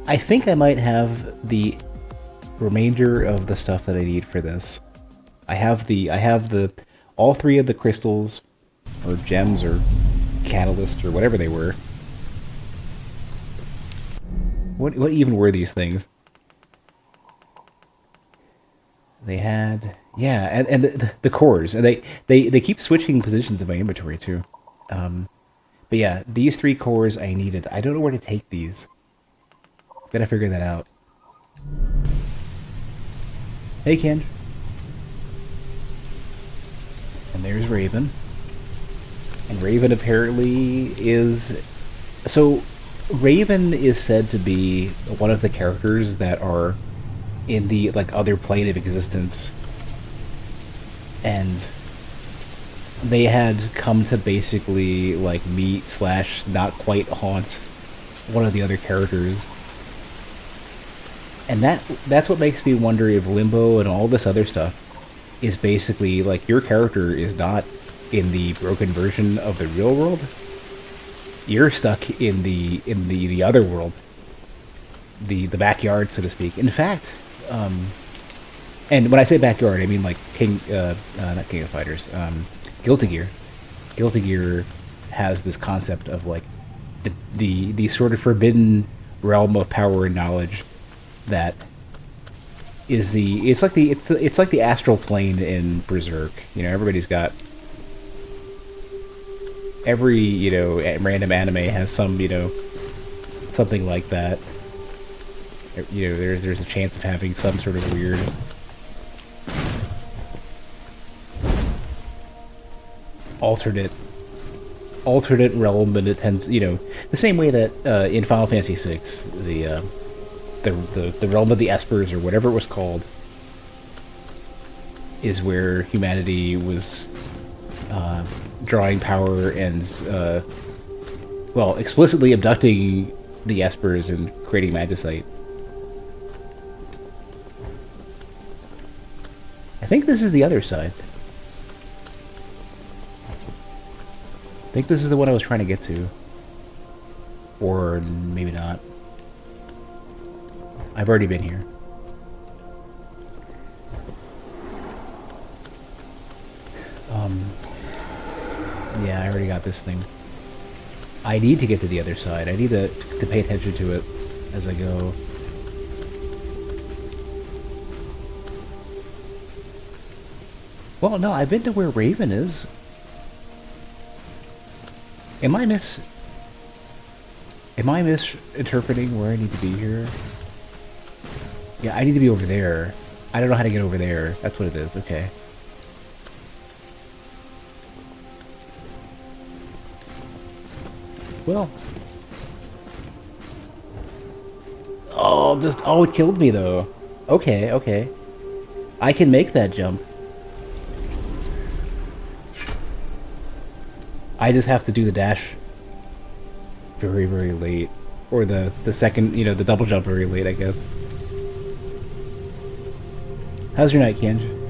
I think I might have the remainder of the stuff that I need for this. I have the all three of the crystals or gems or catalysts or whatever they were. What even were these things? They had, yeah, and the cores, and they keep switching positions in my inventory too. Um, but yeah, these three cores I needed. I don't know where to take these. Gotta figure that out. Hey, Ken. And there's Raven. And Raven apparently is... So, Raven is said to be one of the characters that are in the, like, other plane of existence. And they had come to basically, like, meet slash not quite haunt one of the other characters. And that's what makes me wonder if Limbo and all this other stuff is basically like your character is not in the broken version of the real world. You're stuck in the other world, the backyard, so to speak. In fact, and when I say backyard, I mean like not King of Fighters, Guilty Gear. Guilty Gear has this concept of like the sort of forbidden realm of power and knowledge that is it's like the astral plane in Berserk. You know, everybody's got every random anime has some something like that. You know, there's a chance of having some sort of weird alternate realm, and it tends the same way that in Final Fantasy VI the realm of the Espers, or whatever it was called, is where humanity was drawing power and explicitly abducting the Espers and creating magicite. I think this is the other side. I think this is the one I was trying to get to. Or maybe not. I've already been here. Yeah, I already got this thing. I need to get to the other side. I need to pay attention to it as I go. Well, no, I've been to where Raven is. Am I misinterpreting where I need to be here? Yeah, I need to be over there. I don't know how to get over there. That's what it is. Okay. Well. Oh, it killed me though. Okay, okay. I can make that jump. I just have to do the dash very, very late. Or the second, the double jump very late, I guess. How's your night, Kenj?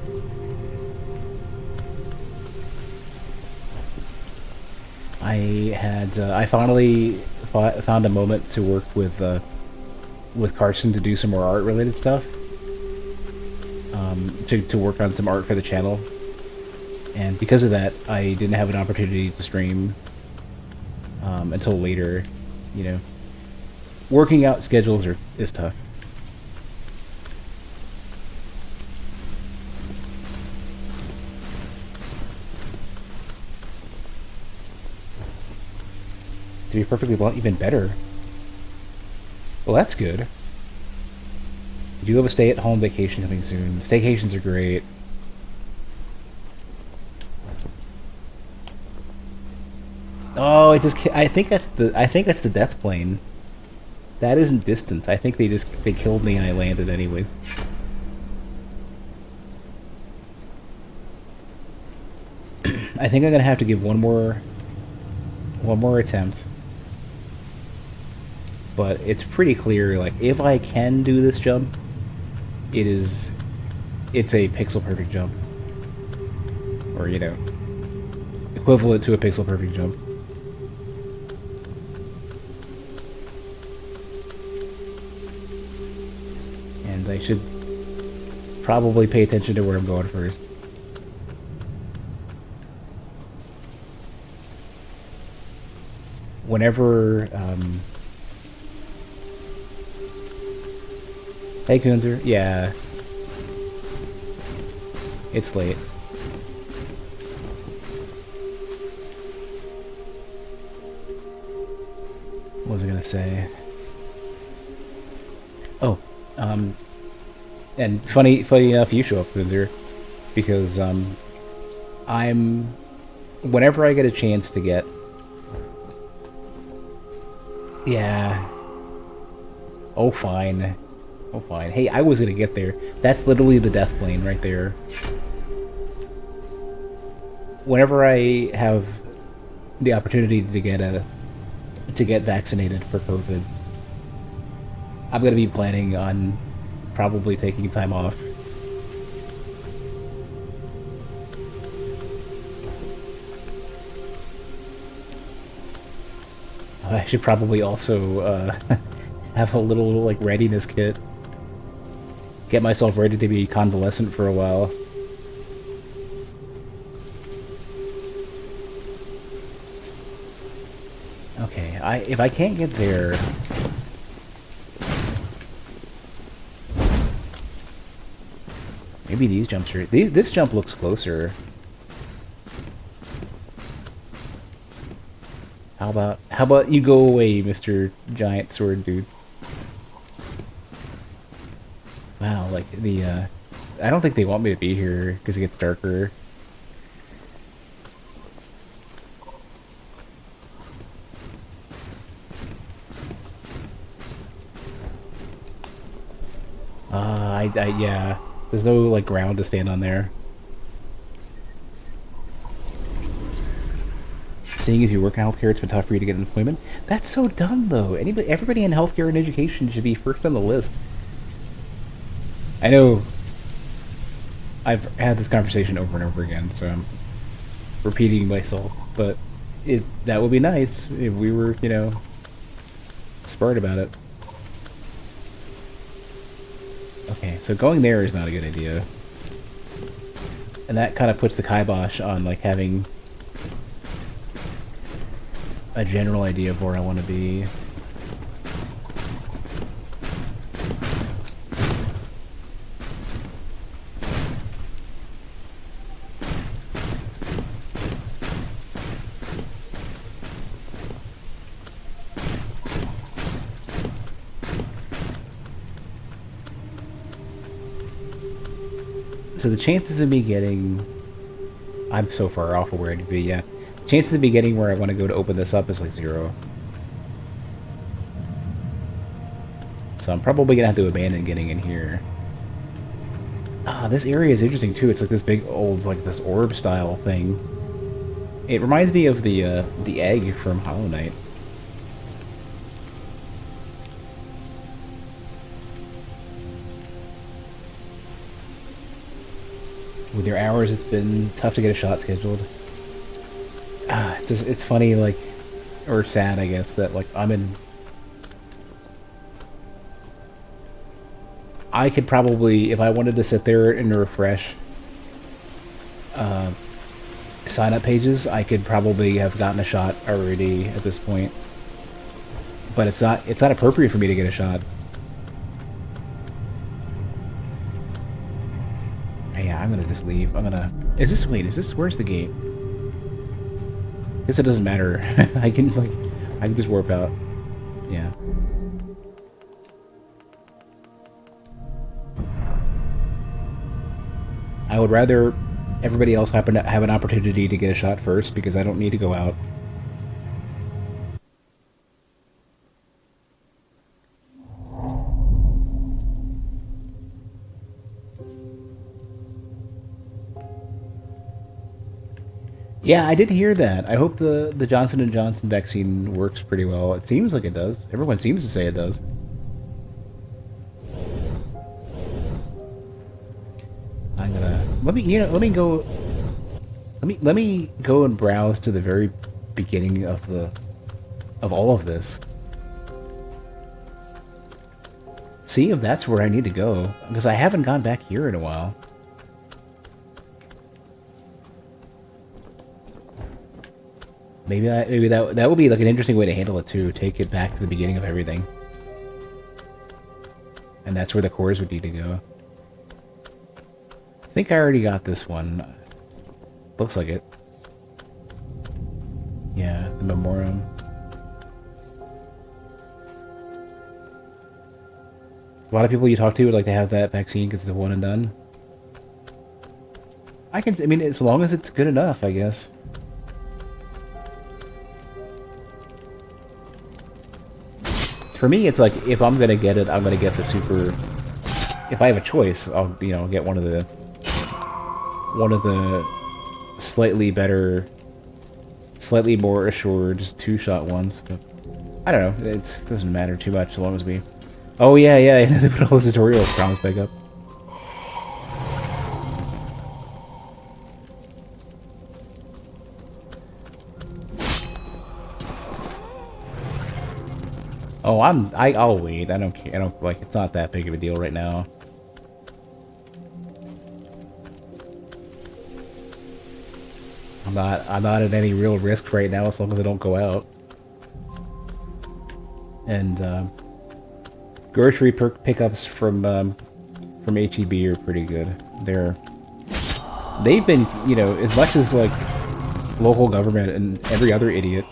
I finally found a moment to work with Carson to do some more art related stuff. To work on some art for the channel, and because of that, I didn't have an opportunity to stream until later. Working out schedules is tough. To be perfectly blunt, even better. Well, that's good. You do have a stay-at-home vacation coming soon. Staycations are great. Oh, I think that's the death plane. That isn't distance. I think they killed me and I landed anyways. I think I'm gonna have to give one more attempt. But it's pretty clear, like, if I can do this jump, it's a pixel perfect jump. Or, equivalent to a pixel perfect jump. and I should probably pay attention to where I'm going first. Whenever, hey, Kunzer. Yeah. It's late. What was I gonna say? Oh, and funny enough, you show up, Kunzer, because, whenever I get a chance to get... Yeah. Oh, fine. Oh, fine. Hey, I was gonna get there. That's literally the death plane right there. Whenever I have the opportunity to get vaccinated for COVID, I'm gonna be planning on probably taking time off. I should probably also have a little like readiness kit. Get myself ready to be convalescent for a while. Okay, if I can't get there... Maybe these jumps are... This jump looks closer. How about you go away, Mr. Giant Sword Dude? Wow, like I don't think they want me to be here because it gets darker. Yeah. There's no, like, ground to stand on there. Seeing as you work in healthcare, it's been tough for you to get employment. That's so dumb, though. Everybody in healthcare and education should be first on the list. I know I've had this conversation over and over again, so I'm repeating myself, but that would be nice if we were, you know, smart about it. Okay, so going there is not a good idea. And that kind of puts the kibosh on, like, having a general idea of where I want to be. So the chances of me getting... I'm so far off of where I'd be, yeah. The chances of me getting where I want to go to open this up is like 0. So I'm probably going to have to abandon getting in here. Ah, this area is interesting too. It's like this big old, like this orb style thing. It reminds me of the egg from Hollow Knight. With your hours, it's been tough to get a shot scheduled. Ah, it's funny, like, or sad, I guess, that, like, I could probably, if I wanted to sit there and refresh sign-up pages, I could probably have gotten a shot already at this point. But it's not appropriate for me to get a shot. Yeah, I'm gonna just leave. Where's the gate? Guess it doesn't matter. I can just warp out. Yeah. I would rather everybody else happen to have an opportunity to get a shot first, because I don't need to go out. Yeah, I did hear that. I hope the Johnson & Johnson vaccine works pretty well. It seems like it does. Everyone seems to say it does. I'm gonna let me go and browse to the very beginning of all of this. see if that's where I need to go, because I haven't gone back here in a while. Maybe that would be like an interesting way to handle it too. Take it back to the beginning of everything, and that's where the cores would need to go. I think I already got this one. Looks like it. Yeah, the memoriam. A lot of people you talk to would like to have that vaccine because it's a one and done. I mean, as long as it's good enough, I guess. For me, it's like, if I'm gonna get it, I'm gonna get the super... If I have a choice, I'll, you know, get one of the slightly better, slightly more assured, just two-shot ones. But I don't know, it doesn't matter too much as long as we... Oh yeah, yeah, they put all the tutorial prompts back up. Oh, I'll wait. I don't care. I don't, like, it's not that big of a deal right now. I'm not at any real risk right now as long as I don't go out. And grocery pickups from HEB are pretty good. They've been, you know, as much as like local government and every other idiot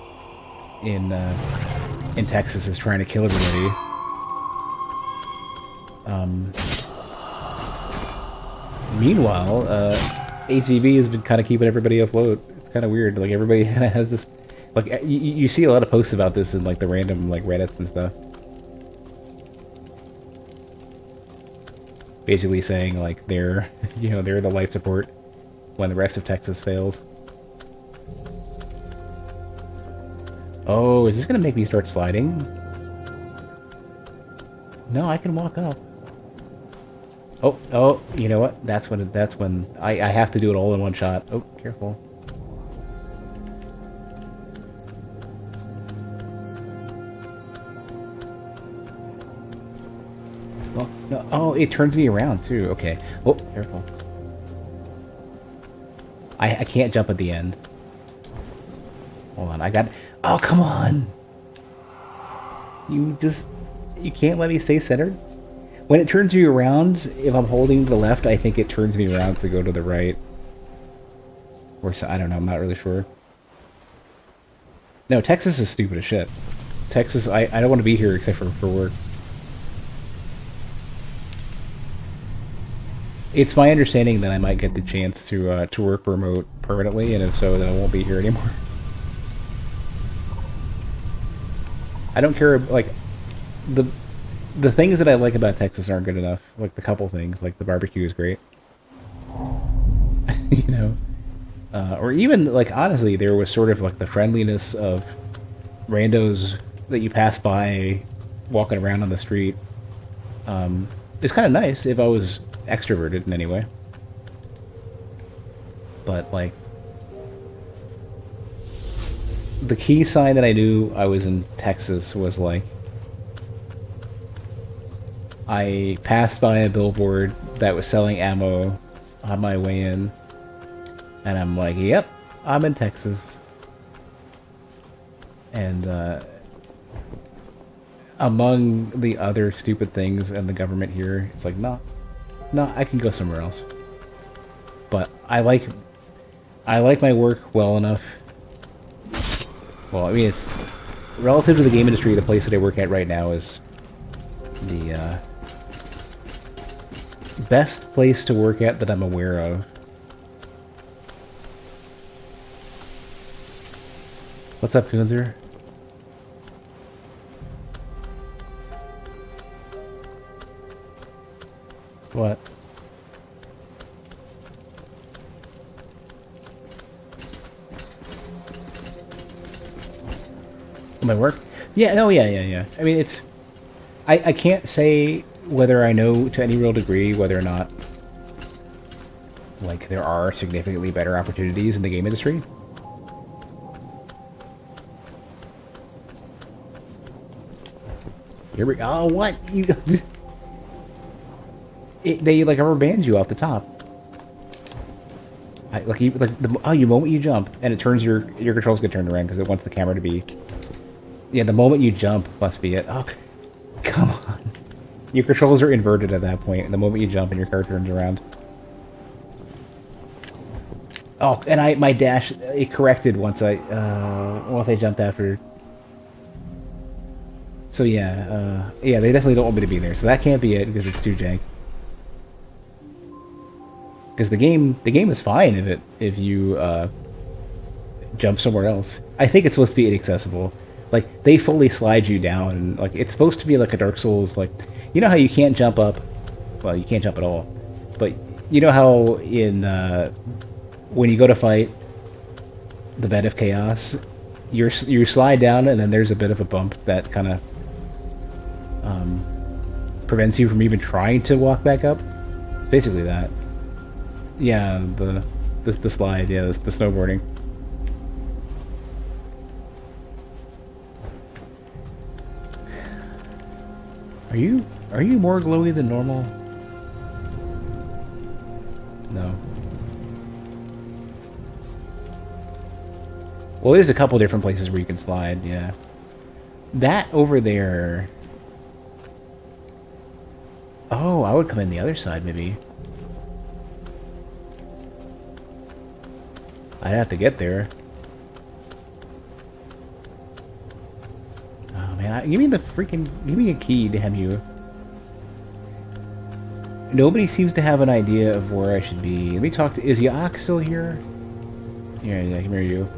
in Texas is trying to kill everybody. Meanwhile, HEB has been kind of keeping everybody afloat. It's kind of weird. Like, everybody kind of has this... Like, you see a lot of posts about this in, like, the random, like, Reddits and stuff. Basically saying, like, they're, you know, they're the life support when the rest of Texas fails. Oh, is this gonna make me start sliding? No, I can walk up. Oh, you know what? That's when I have to do it all in one shot. Oh, careful. Oh, no, oh, it turns me around too. Okay. Oh, careful. I can't jump at the end. Hold on, oh, come on! You can't let me stay centered? When it turns you around, if I'm holding the left, I think it turns me around to go to the right. Or so, I don't know, I'm not really sure. No, Texas is stupid as shit. Texas, I don't want to be here except for work. It's my understanding that I might get the chance to work remote permanently, and if so, then I won't be here anymore. I don't care, like, the things that I like about Texas aren't good enough. Like, the couple things, like the barbecue is great. You know? Or even, like, honestly, there was sort of, like, the friendliness of randos that you pass by walking around on the street. It's kind of nice if I was extroverted in any way. But, like, the key sign that I knew I was in Texas was, like, I passed by a billboard that was selling ammo on my way in, and I'm like, yep, I'm in Texas. And among the other stupid things in the government here, it's like, no, I can go somewhere else. But I like my work well enough. Well, I mean, it's relative to the game industry. The place that I work at right now is the best place to work at that I'm aware of. What's up, Kunzer? What? My work? Yeah, no, yeah. I mean, it's... I can't say whether I know to any real degree whether or not, like, there are significantly better opportunities in the game industry. Here we go. Oh, what? You... they like rubber band you off the top. The moment you jump and it turns your controls get turned around because it wants the camera to be. Yeah, the moment you jump must be it. Oh, come on. Your controls are inverted at that point. The moment you jump and your car turns around. Oh, and my dash it corrected once I jumped after. So yeah, yeah, they definitely don't want me to be there. So that can't be it because it's too jank. Because the game is fine if you jump somewhere else. I think it's supposed to be inaccessible. Like they fully slide you down, and like it's supposed to be like a Dark Souls. Like you know how you can't jump up. Well, you can't jump at all. But you know how in when you go to fight the Bed of Chaos, you slide down, and then there's a bit of a bump that kind of prevents you from even trying to walk back up. It's basically that. Yeah, the slide. Yeah, the snowboarding. Are you more glowy than normal? No. Well, there's a couple different places where you can slide. Yeah. That over there. Oh, I would come in the other side maybe. I'd have to get there. Oh man, give me a key, damn you. Nobody seems to have an idea of where I should be. Let me talk to, is Yaak still here? Yeah, come here you.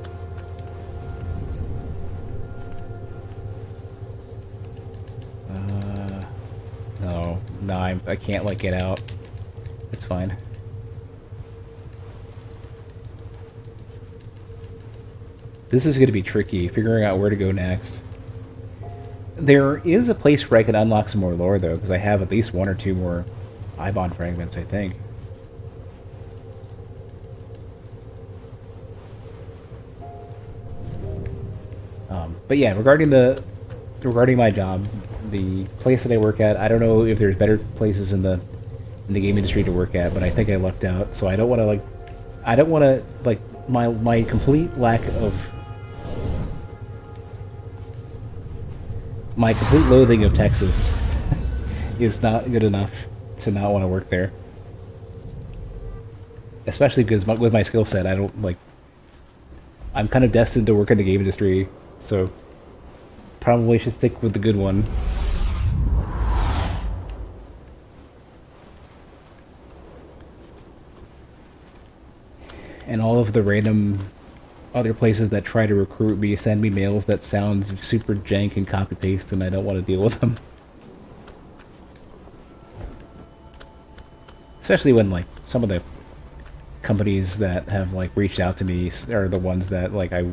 No, I can't like get out. It's fine. This is going to be tricky, figuring out where to go next. There is a place where I can unlock some more lore, though, because I have at least one or two more Ibon fragments, I think. But yeah, regarding my job, the place that I work at, I don't know if there's better places in the game industry to work at, but I think I lucked out. So I don't want to my complete lack of my complete loathing of Texas is not good enough to not want to work there. Especially because with my skill set, I don't like. I'm kind of destined to work in the game industry, so probably should stick with the good one. And all of the random other places that try to recruit me send me mails that sound super jank and copy paste, and I don't want to deal with them. Especially when like some of the companies that have like reached out to me are the ones that like I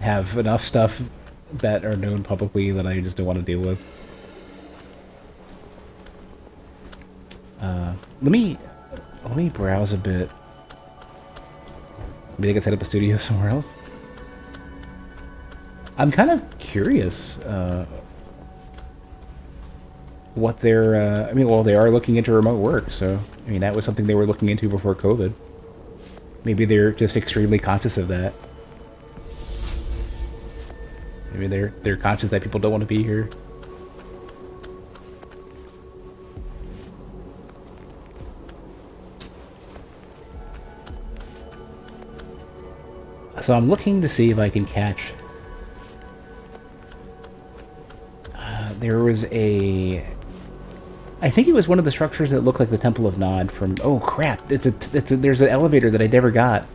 have enough stuff that are known publicly that I just don't want to deal with. Let me browse a bit. Maybe I could set up a studio somewhere else. I'm kind of curious what they're... I mean, well, they are looking into remote work, so... I mean, that was something they were looking into before COVID. Maybe they're just extremely conscious of that. Maybe they're conscious that people don't want to be here. So I'm looking to see if I can catch... there was a... I think it was one of the structures that looked like the Temple of Nod from... Oh crap! There's an elevator that I never got.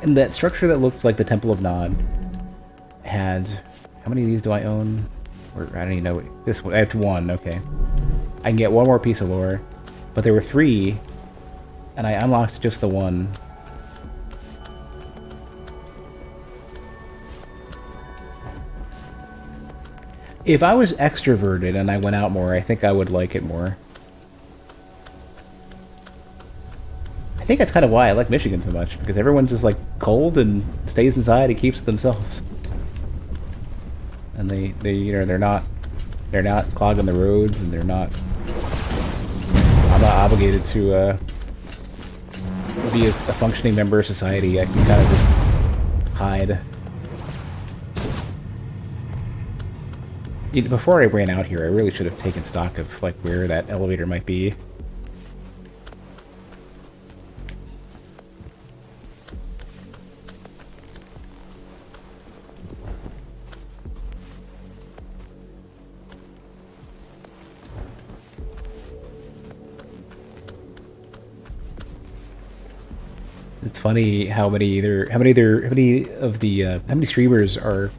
And that structure that looked like the Temple of Nod had... How many of these do I own? Or, I don't even know. This one. I have one, okay. I can get one more piece of lore. But there were 3, and I unlocked just the one. If I was extroverted and I went out more, I think I would like it more. I think that's kind of why I like Michigan so much, because everyone's just like cold and stays inside and keeps to themselves. and they you know they're not clogging the roads, and they're not. I'm not obligated to be a functioning member of society. I can kind of just hide. You know, before I ran out here, I really should have taken stock of like where that elevator might be. It's funny how many streamers are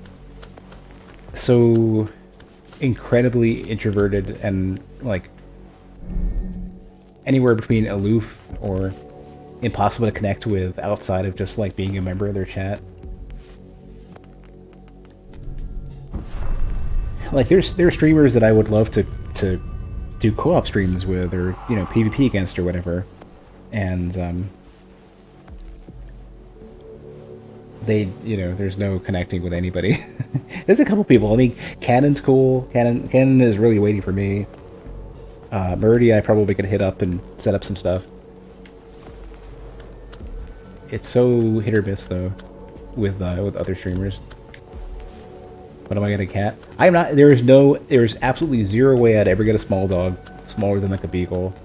so incredibly introverted and like anywhere between aloof or impossible to connect with outside of just like being a member of their chat. Like there are streamers that I would love to do co-op streams with, or you know, PvP against or whatever, and they, you know, there's no connecting with anybody. There's a couple people. I mean, Cannon's cool. Cannon is really waiting for me. Murdy, I probably could hit up and set up some stuff. It's so hit or miss though, with other streamers. What am I gonna cat? I'm not. There's absolutely zero way I'd ever get a small dog smaller than like a beagle.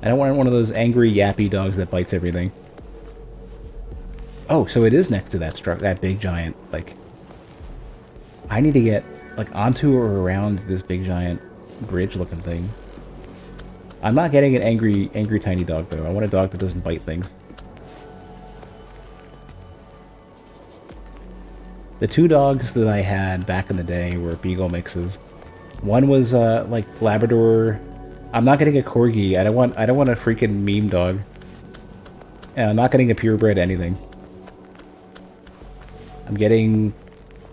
I don't want one of those angry yappy dogs that bites everything. Oh, so it is next to that big giant. Like, I need to get like onto or around this big giant bridge-looking thing. I'm not getting an angry tiny dog though. I want a dog that doesn't bite things. The two dogs that I had back in the day were beagle mixes. One was like Labrador. I'm not getting a corgi. I don't want a freaking meme dog. And I'm not getting a purebred anything.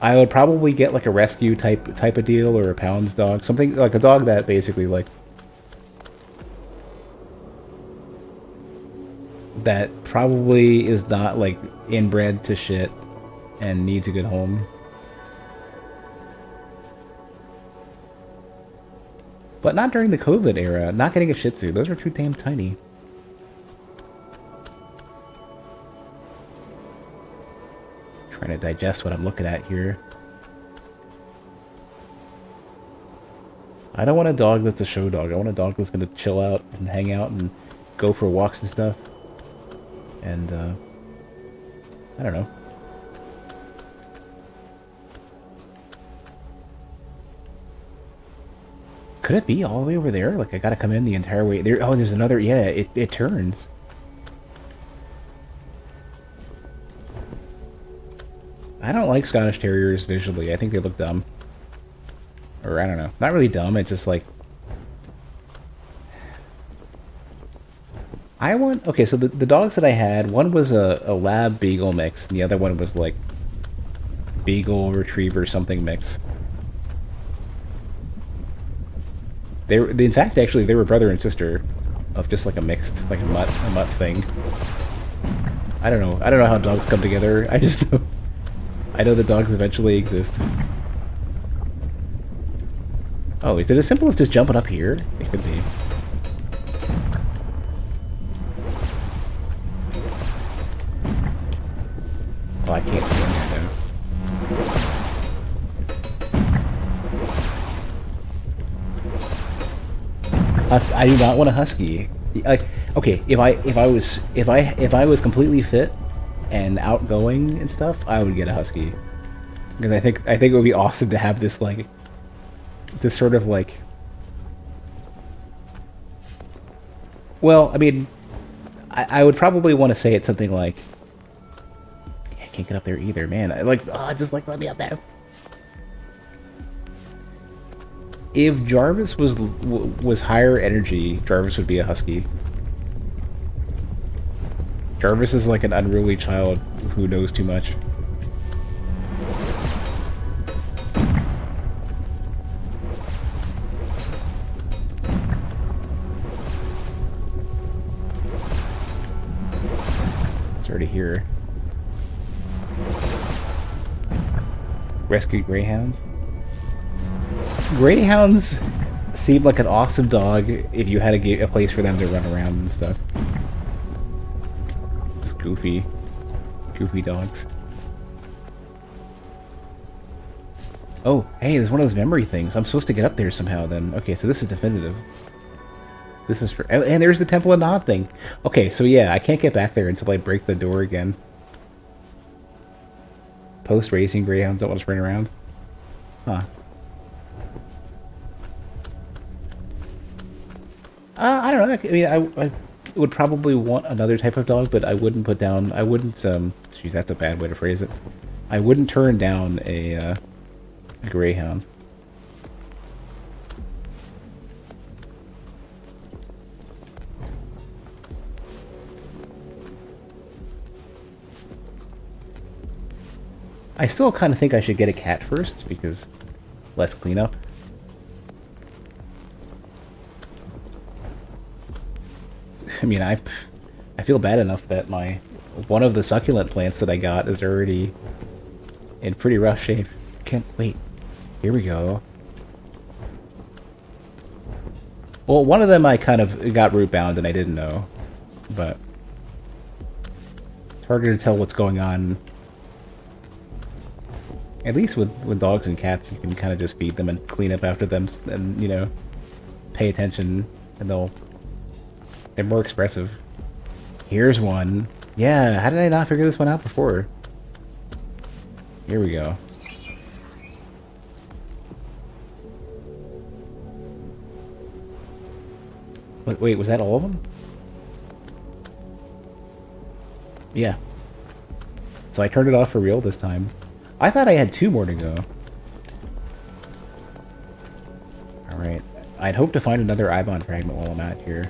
I would probably get like a rescue type of deal, or a pounds dog, something like a dog that basically like that probably is not like inbred to shit and needs a good home. But not during the COVID era. Not getting a Shih Tzu. Those are too damn tiny. Trying to digest what I'm looking at here. I don't want a dog that's a show dog. I want a dog that's going to chill out and hang out and go for walks and stuff. And, I don't know. Could it be all the way over there? Like, I gotta come in the entire way there. Oh, there's another. Yeah, it turns. I don't like Scottish Terriers visually. I think they look dumb. Or, I don't know. Not really dumb, it's just like... Okay, so the dogs that I had, one was a lab beagle mix, and the other one was like beagle retriever something mix. In fact, actually, they were brother and sister of just like a mixed, like a mutt thing. I don't know how dogs come together. I just know... I know that dogs eventually exist. Oh, is it as simple as just jumping up here? It could be. Oh, I can't stand that though. I do not want a husky. Like, okay, if I was completely fit and outgoing and stuff, I would get a husky, because I think it would be awesome to have this like this sort of like, well, I mean, I would probably want to say it something like, I can't get up there either, man. Just like let me up there. If Jarvis was higher energy, Jarvis would be a husky. Jarvis is like an unruly child who knows too much. It's already here. Rescue greyhounds. Greyhounds seem like an awesome dog if you had a place for them to run around and stuff. It's goofy dogs. Oh, hey, there's one of those memory things. I'm supposed to get up there somehow then. Okay, so this is definitive. This is for... And there's the Temple of Nod thing. Okay, so yeah, I can't get back there until I break the door again. Post-racing greyhounds don't want to run around. Huh. I don't know. I mean, I would probably want another type of dog, but I wouldn't put down... I wouldn't, Jeez, that's a bad way to phrase it. I wouldn't turn down a greyhound. I still kind of think I should get a cat first, because less cleanup. I mean, I feel bad enough that one of the succulent plants that I got is already in pretty rough shape. Wait. Here we go. Well, one of them I kind of got root bound and I didn't know, but it's harder to tell what's going on. At least with dogs and cats, you can kind of just feed them and clean up after them, and you know, pay attention, and they're more expressive. Here's one. Yeah, how did I not figure this one out before? Here we go. Wait, was that all of them? Yeah. So I turned it off for real this time. I thought I had 2 more to go. Alright. I'd hope to find another Ibon fragment while I'm out here.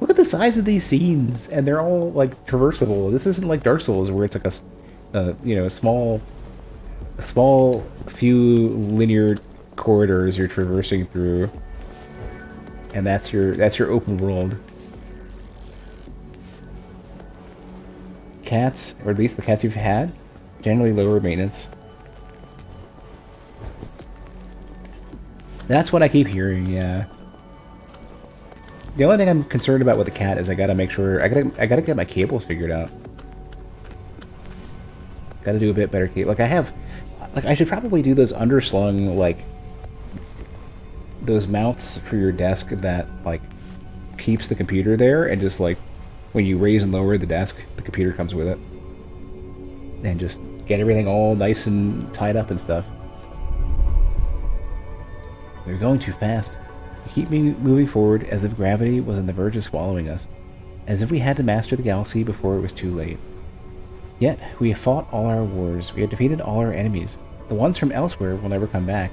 Look at the size of these scenes, and they're all, like, traversable. This isn't like Dark Souls, where it's like you know, a small few linear corridors you're traversing through, and that's your open world. Cats, or at least the cats you've had, generally lower maintenance. That's what I keep hearing, yeah. The only thing I'm concerned about with the cat is I gotta make sure I gotta get my cables figured out. Gotta do a bit better cable. Like I should probably do those underslung, like those mounts for your desk that like keeps the computer there, and just like when you raise and lower the desk, the computer comes with it, and just get everything all nice and tied up and stuff. We're going too fast. We keep moving forward as if gravity was on the verge of swallowing us, as if we had to master the galaxy before it was too late. Yet, we have fought all our wars, we have defeated all our enemies. The ones from elsewhere will never come back.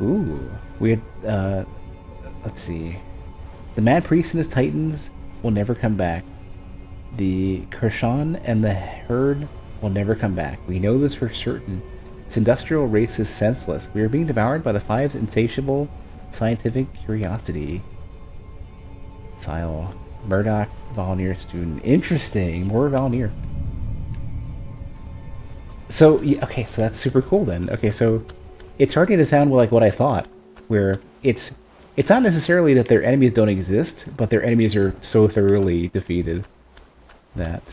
Ooh. We had, let's see. The Mad Priest and his Titans will never come back. The Kershaw and the Herd will never come back. We know this for certain. This industrial race is senseless. We are being devoured by the Five's insatiable scientific curiosity. Sile. Murdoch, Valnir student. Interesting. More Valnir. So, yeah, okay, so that's super cool then. Okay, so it's starting to sound like what I thought, where it's not necessarily that their enemies don't exist, but their enemies are so thoroughly defeated that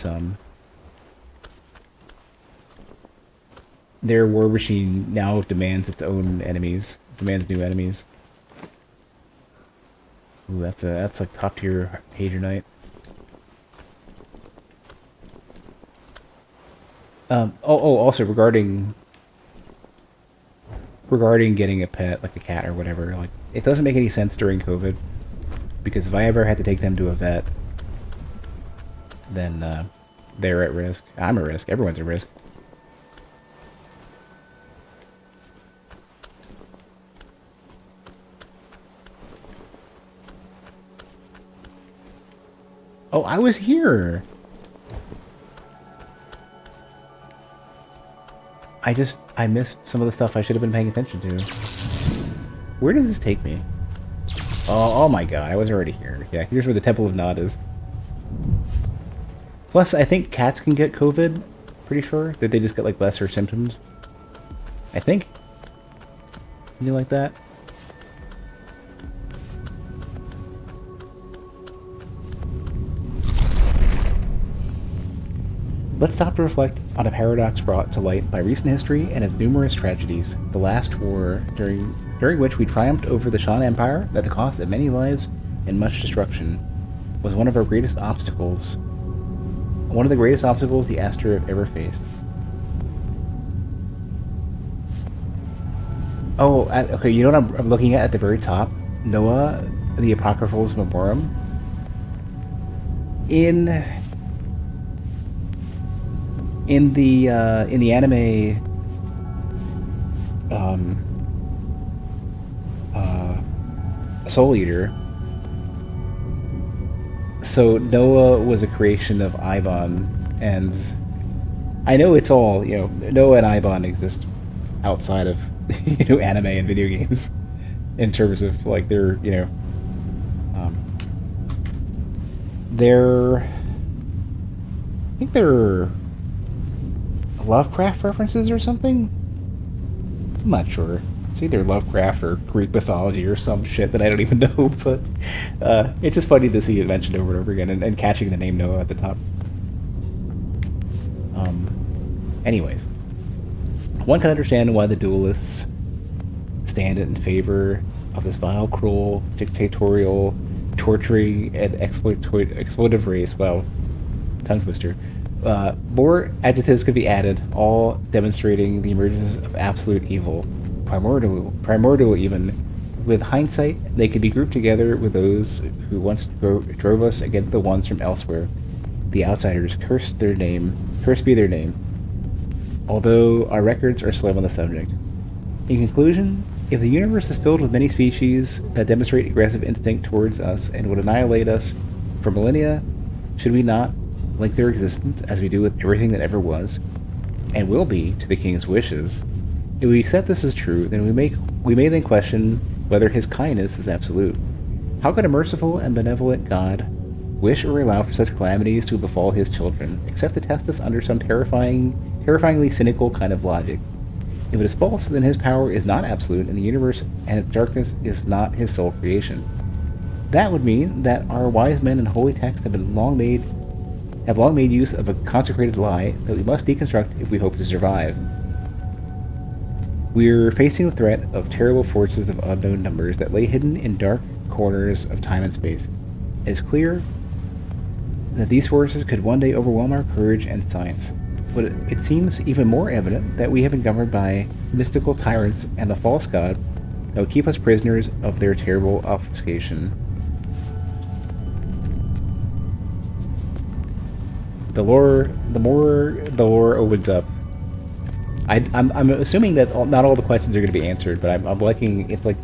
their war machine now demands its own enemies, demands new enemies. Ooh, that's like top tier Hater Knight. Also regarding getting a pet, like a cat or whatever, like it doesn't make any sense during COVID, because if I ever had to take them to a vet, then they're at risk. I'm at risk. Everyone's at risk. Oh, I was here. I missed some of the stuff I should have been paying attention to. Where does this take me? Oh my god, I was already here. Yeah, here's where the Temple of Nod is. Plus, I think cats can get COVID. Pretty sure that they just get like lesser symptoms. I think something like that. Let's stop to reflect on a paradox brought to light by recent history and its numerous tragedies. The last war, during which we triumphed over the Shan Empire at the cost of many lives and much destruction, was one of our greatest obstacles. One of the greatest obstacles the Aster have ever faced. Oh, okay, you know what I'm looking at the very top? Noah, the Apocryphals Memorum. In the anime Soul Eater, so Noah was a creation of Ivan, and I know it's all, Noah and Ivan exist outside of anime and video games in terms of like they're I think they're Lovecraft references or something. I'm not sure. It's either Lovecraft or Greek mythology or some shit that I don't even know, but it's just funny to see it mentioned over and over again, and catching the name Noah at the top. Anyways, one can understand why the duelists stand in favor of this vile, cruel, dictatorial, torturing, and exploitative race. Wow, tongue twister. More adjectives could be added, all demonstrating the emergence of absolute evil, primordial even. With hindsight, they could be grouped together with those who once drove us against the ones from elsewhere. The outsiders, cursed be their name, although our records are slim on the subject. In conclusion, if the universe is filled with many species that demonstrate aggressive instinct towards us and would annihilate us for millennia, should we not link their existence as we do with everything that ever was, and will be, to the king's wishes? If we accept this as true, then we may then question whether his kindness is absolute. How could a merciful and benevolent God wish or allow for such calamities to befall his children, except to test us under some terrifyingly cynical kind of logic? If it is false, then his power is not absolute, and the universe and its darkness is not his sole creation. That would mean that our wise men and holy texts have long made use of a consecrated lie that we must deconstruct if we hope to survive. We're facing the threat of terrible forces of unknown numbers that lay hidden in dark corners of time and space. It is clear that these forces could one day overwhelm our courage and science, but it seems even more evident that we have been governed by mystical tyrants and a false god that will keep us prisoners of their terrible obfuscation. The more the lore opens up, I'm assuming that not all the questions are going to be answered, but I'm liking, it's like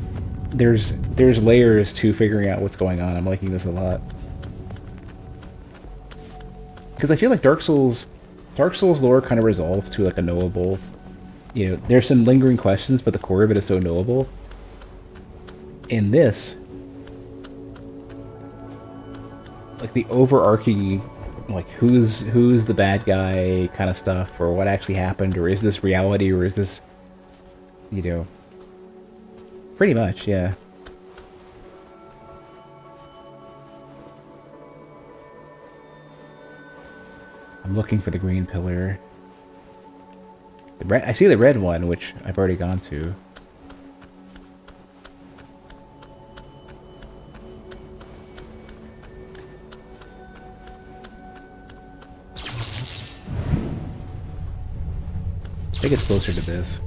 there's layers to figuring out what's going on. I'm liking this a lot, because I feel like Dark Souls lore kind of resolves to like a knowable, there's some lingering questions, but the core of it is so knowable. In this, like the overarching, like who's the bad guy kind of stuff, or what actually happened, or is this reality, or is this, pretty much, yeah. I'm looking for the green pillar. I see the red one, which I've already gone to. I think it's closer to this.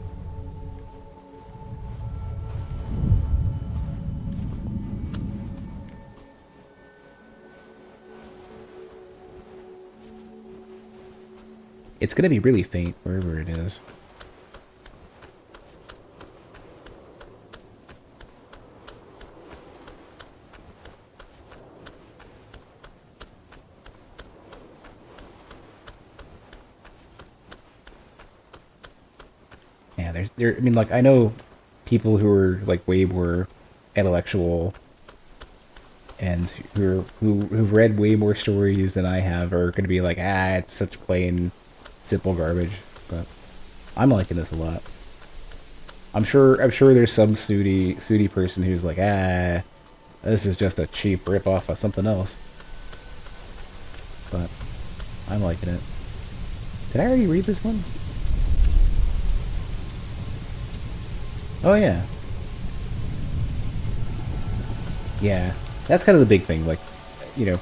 It's gonna be really faint wherever it is. I mean, like, I know people who are like way more intellectual and who've read way more stories than I have are going to be like, ah, it's such plain, simple garbage. But I'm liking this a lot. I'm sure there's some snooty person who's like, ah, this is just a cheap rip off of something else. But I'm liking it. Did I already read this one? Oh yeah. Yeah. That's kind of the big thing. Like, you know,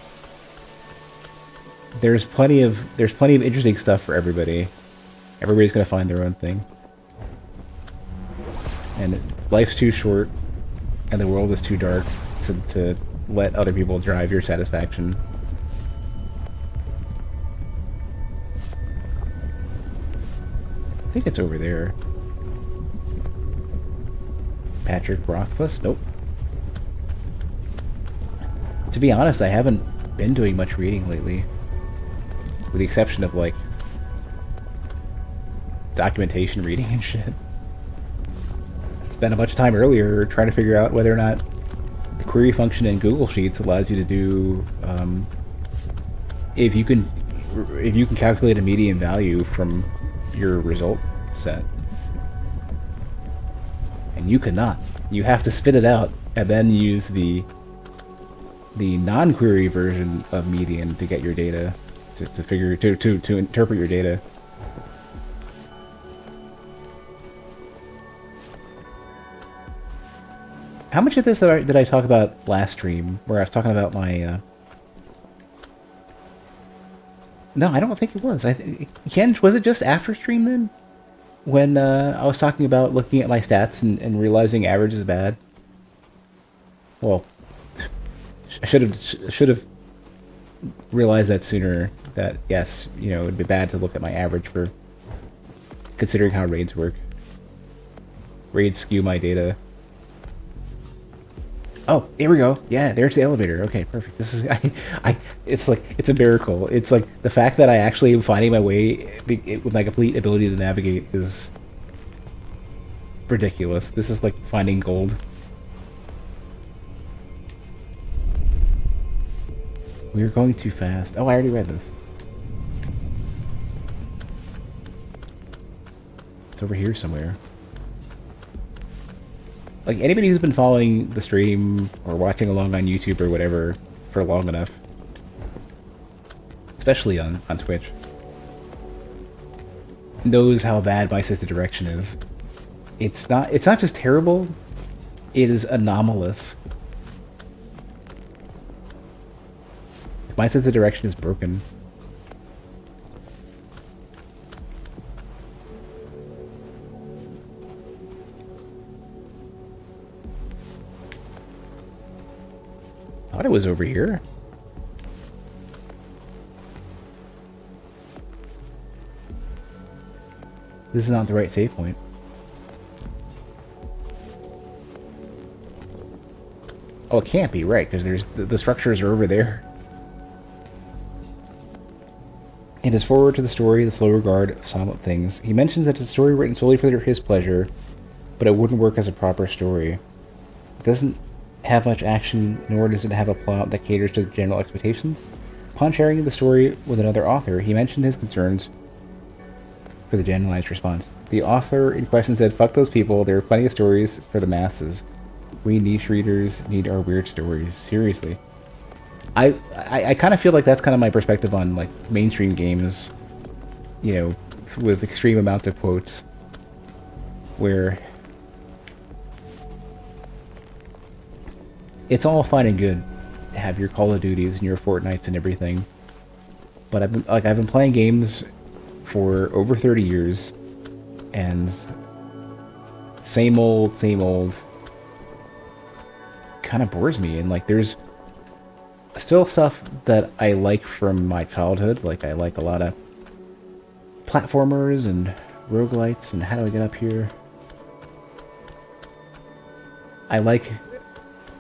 there's plenty of interesting stuff for everybody. Everybody's gonna find their own thing. And life's too short, and the world is too dark to let other people drive your satisfaction. I think it's over there. Patrick Rothfuss? Nope. To be honest, I haven't been doing much reading lately. With the exception of, like, documentation reading and shit. Spent a bunch of time earlier trying to figure out whether or not the query function in Google Sheets allows you to do, if you can calculate a median value from your result set. And you cannot. You have to spit it out and then use the non-query version of median to get your data to interpret your data. How much of this did I talk about last stream, where I was talking about my No, I don't think it was. Ken, was it just after stream then? When I was talking about looking at my stats and realizing average is bad? Well, I should have realized that sooner, that yes, you know, it'd be bad to look at my average for considering how raids work. Raids skew my data. Oh, here we go. Yeah, there's the elevator. Okay, perfect. This is it's like, it's a miracle. It's like the fact that I actually am finding my way with my complete ability to navigate is ridiculous. This is like finding gold. We are going too fast. Oh, I already read this. It's over here somewhere. Like, anybody who's been following the stream or watching along on YouTube or whatever for long enough, especially on Twitch, knows how bad my sense of direction is. It's not just terrible, it is anomalous. My sense of direction is broken. I thought it was over here. This is not the right save point. Oh, it can't be, right, because there's the structures are over there. In his foreword to the story, The Slow Regard of Silent Things, he mentions that it's a story written solely for his pleasure, but it wouldn't work as a proper story. It doesn't have much action, nor does it have a plot that caters to the general expectations. Upon sharing the story with another author, he mentioned his concerns for the generalized response. The author in question said, "Fuck those people, there are plenty of stories for the masses. We niche readers need our weird stories." Seriously. I kind of feel like that's kind of my perspective on, like, mainstream games, you know, with extreme amounts of quotes, where it's all fine and good to have your Call of Duties and your Fortnites and everything, but I've been playing games for over 30 years, and same old kind of bores me. And, like, there's still stuff that I like from my childhood. Like, I like a lot of platformers and roguelites. And how do I get up here?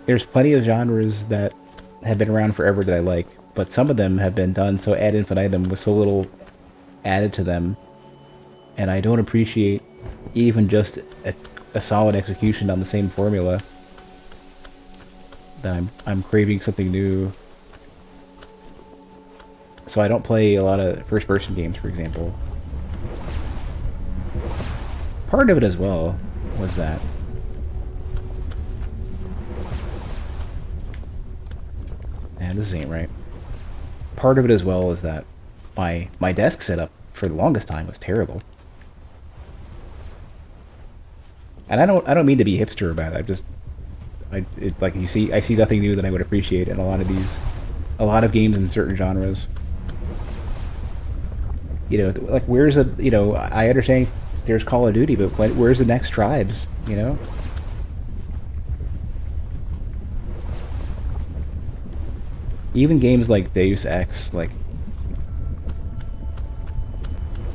There's plenty of genres that have been around forever that I like, but some of them have been done so ad infinitum with so little added to them, and I don't appreciate even just a solid execution on the same formula. that I'm craving something new. So I don't play a lot of first-person games, for example. Part of it as well was that. Man, this ain't right. Part of it as well is that my desk setup for the longest time was terrible. And I don't mean to be hipster about it. Like I see nothing new that I would appreciate in a lot of games in certain genres. You know, like where's a I understand there's Call of Duty, but where's the next Tribes? You know. Even games like Deus Ex, like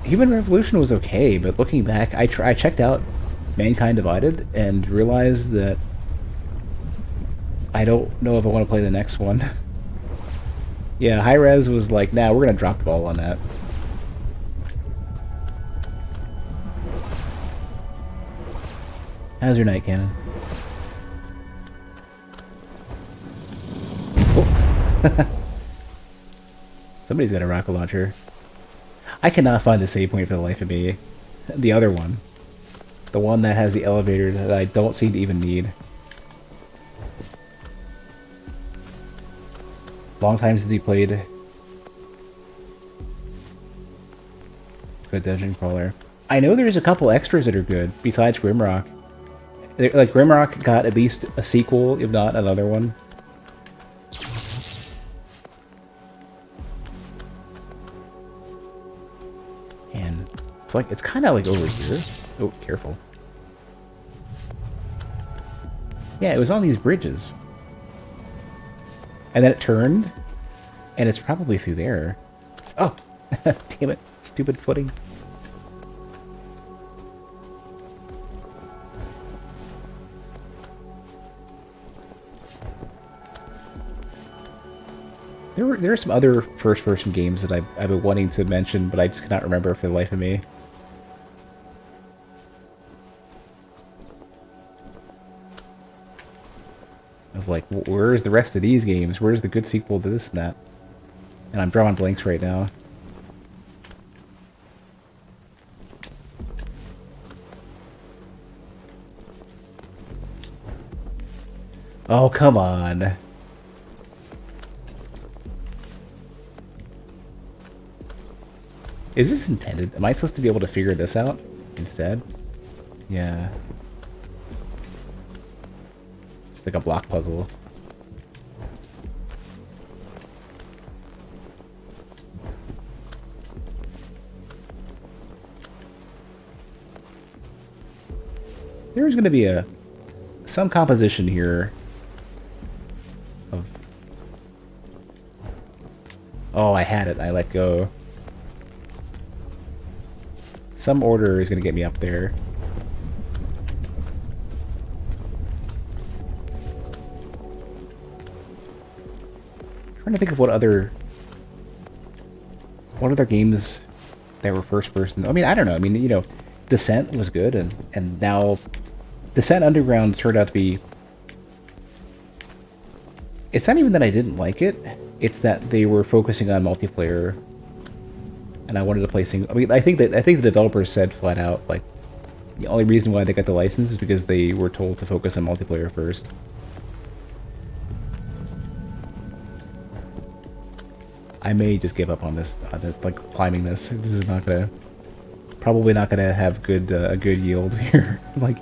Human Revolution was okay, but looking back, I checked out Mankind Divided and realized that I don't know if I want to play the next one. Yeah, High Res was like, nah, we're gonna drop the ball on that. How's your night, Cannon? Oh. Somebody's got a rocket launcher. I cannot find the save point for the life of me. The other one. The one that has the elevator that I don't seem to even need. Long time since he played. Good dungeon crawler. I know there's a couple extras that are good, besides Grimrock. Like, Grimrock got at least a sequel, if not another one. And it's like, it's kind of like over here. Oh, careful. Yeah, it was on these bridges. And then it turned, and it's probably through there. Oh, damn it. Stupid footing. There are some other first-person games that I've been wanting to mention, but I just cannot remember for the life of me. Of like, where's the rest of these games? Where's the good sequel to this and that? And I'm drawing blanks right now. Oh, come on. Is this intended? Am I supposed to be able to figure this out instead? Yeah. It's like a block puzzle. There's going to be some composition here of... Oh, I had it. I let go. Some order is going to get me up there. I'm trying to think of what other games that were first person. I mean, I don't know. I mean, you know, Descent was good, and now Descent Underground turned out to be... It's not even that I didn't like it. It's that they were focusing on multiplayer. And I wanted to play single. I mean, I think the developers said flat out, like, the only reason why they got the license is because they were told to focus on multiplayer first. I may just give up on this, like climbing this. This is not gonna, probably not gonna have a good yield here. Like,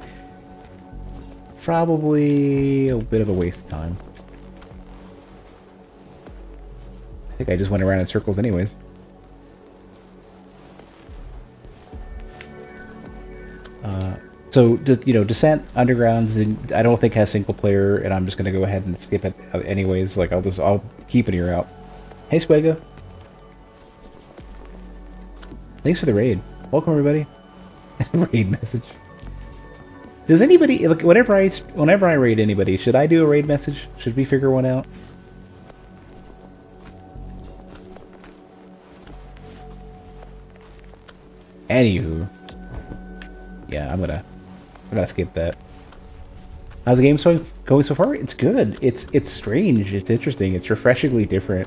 probably a bit of a waste of time. I think I just went around in circles anyways. So, just, you know, Descent Underground, I don't think has single player, and I'm just gonna go ahead and skip it anyways. Like, I'll keep an ear out. Hey, Squego. Thanks for the raid. Welcome, everybody. Raid message. Does anybody, like, whenever I raid anybody, should I do a raid message? Should we figure one out? Anywho. Yeah, I'm gonna skip that. How's the game going so far? It's good. It's strange. It's interesting. It's refreshingly different.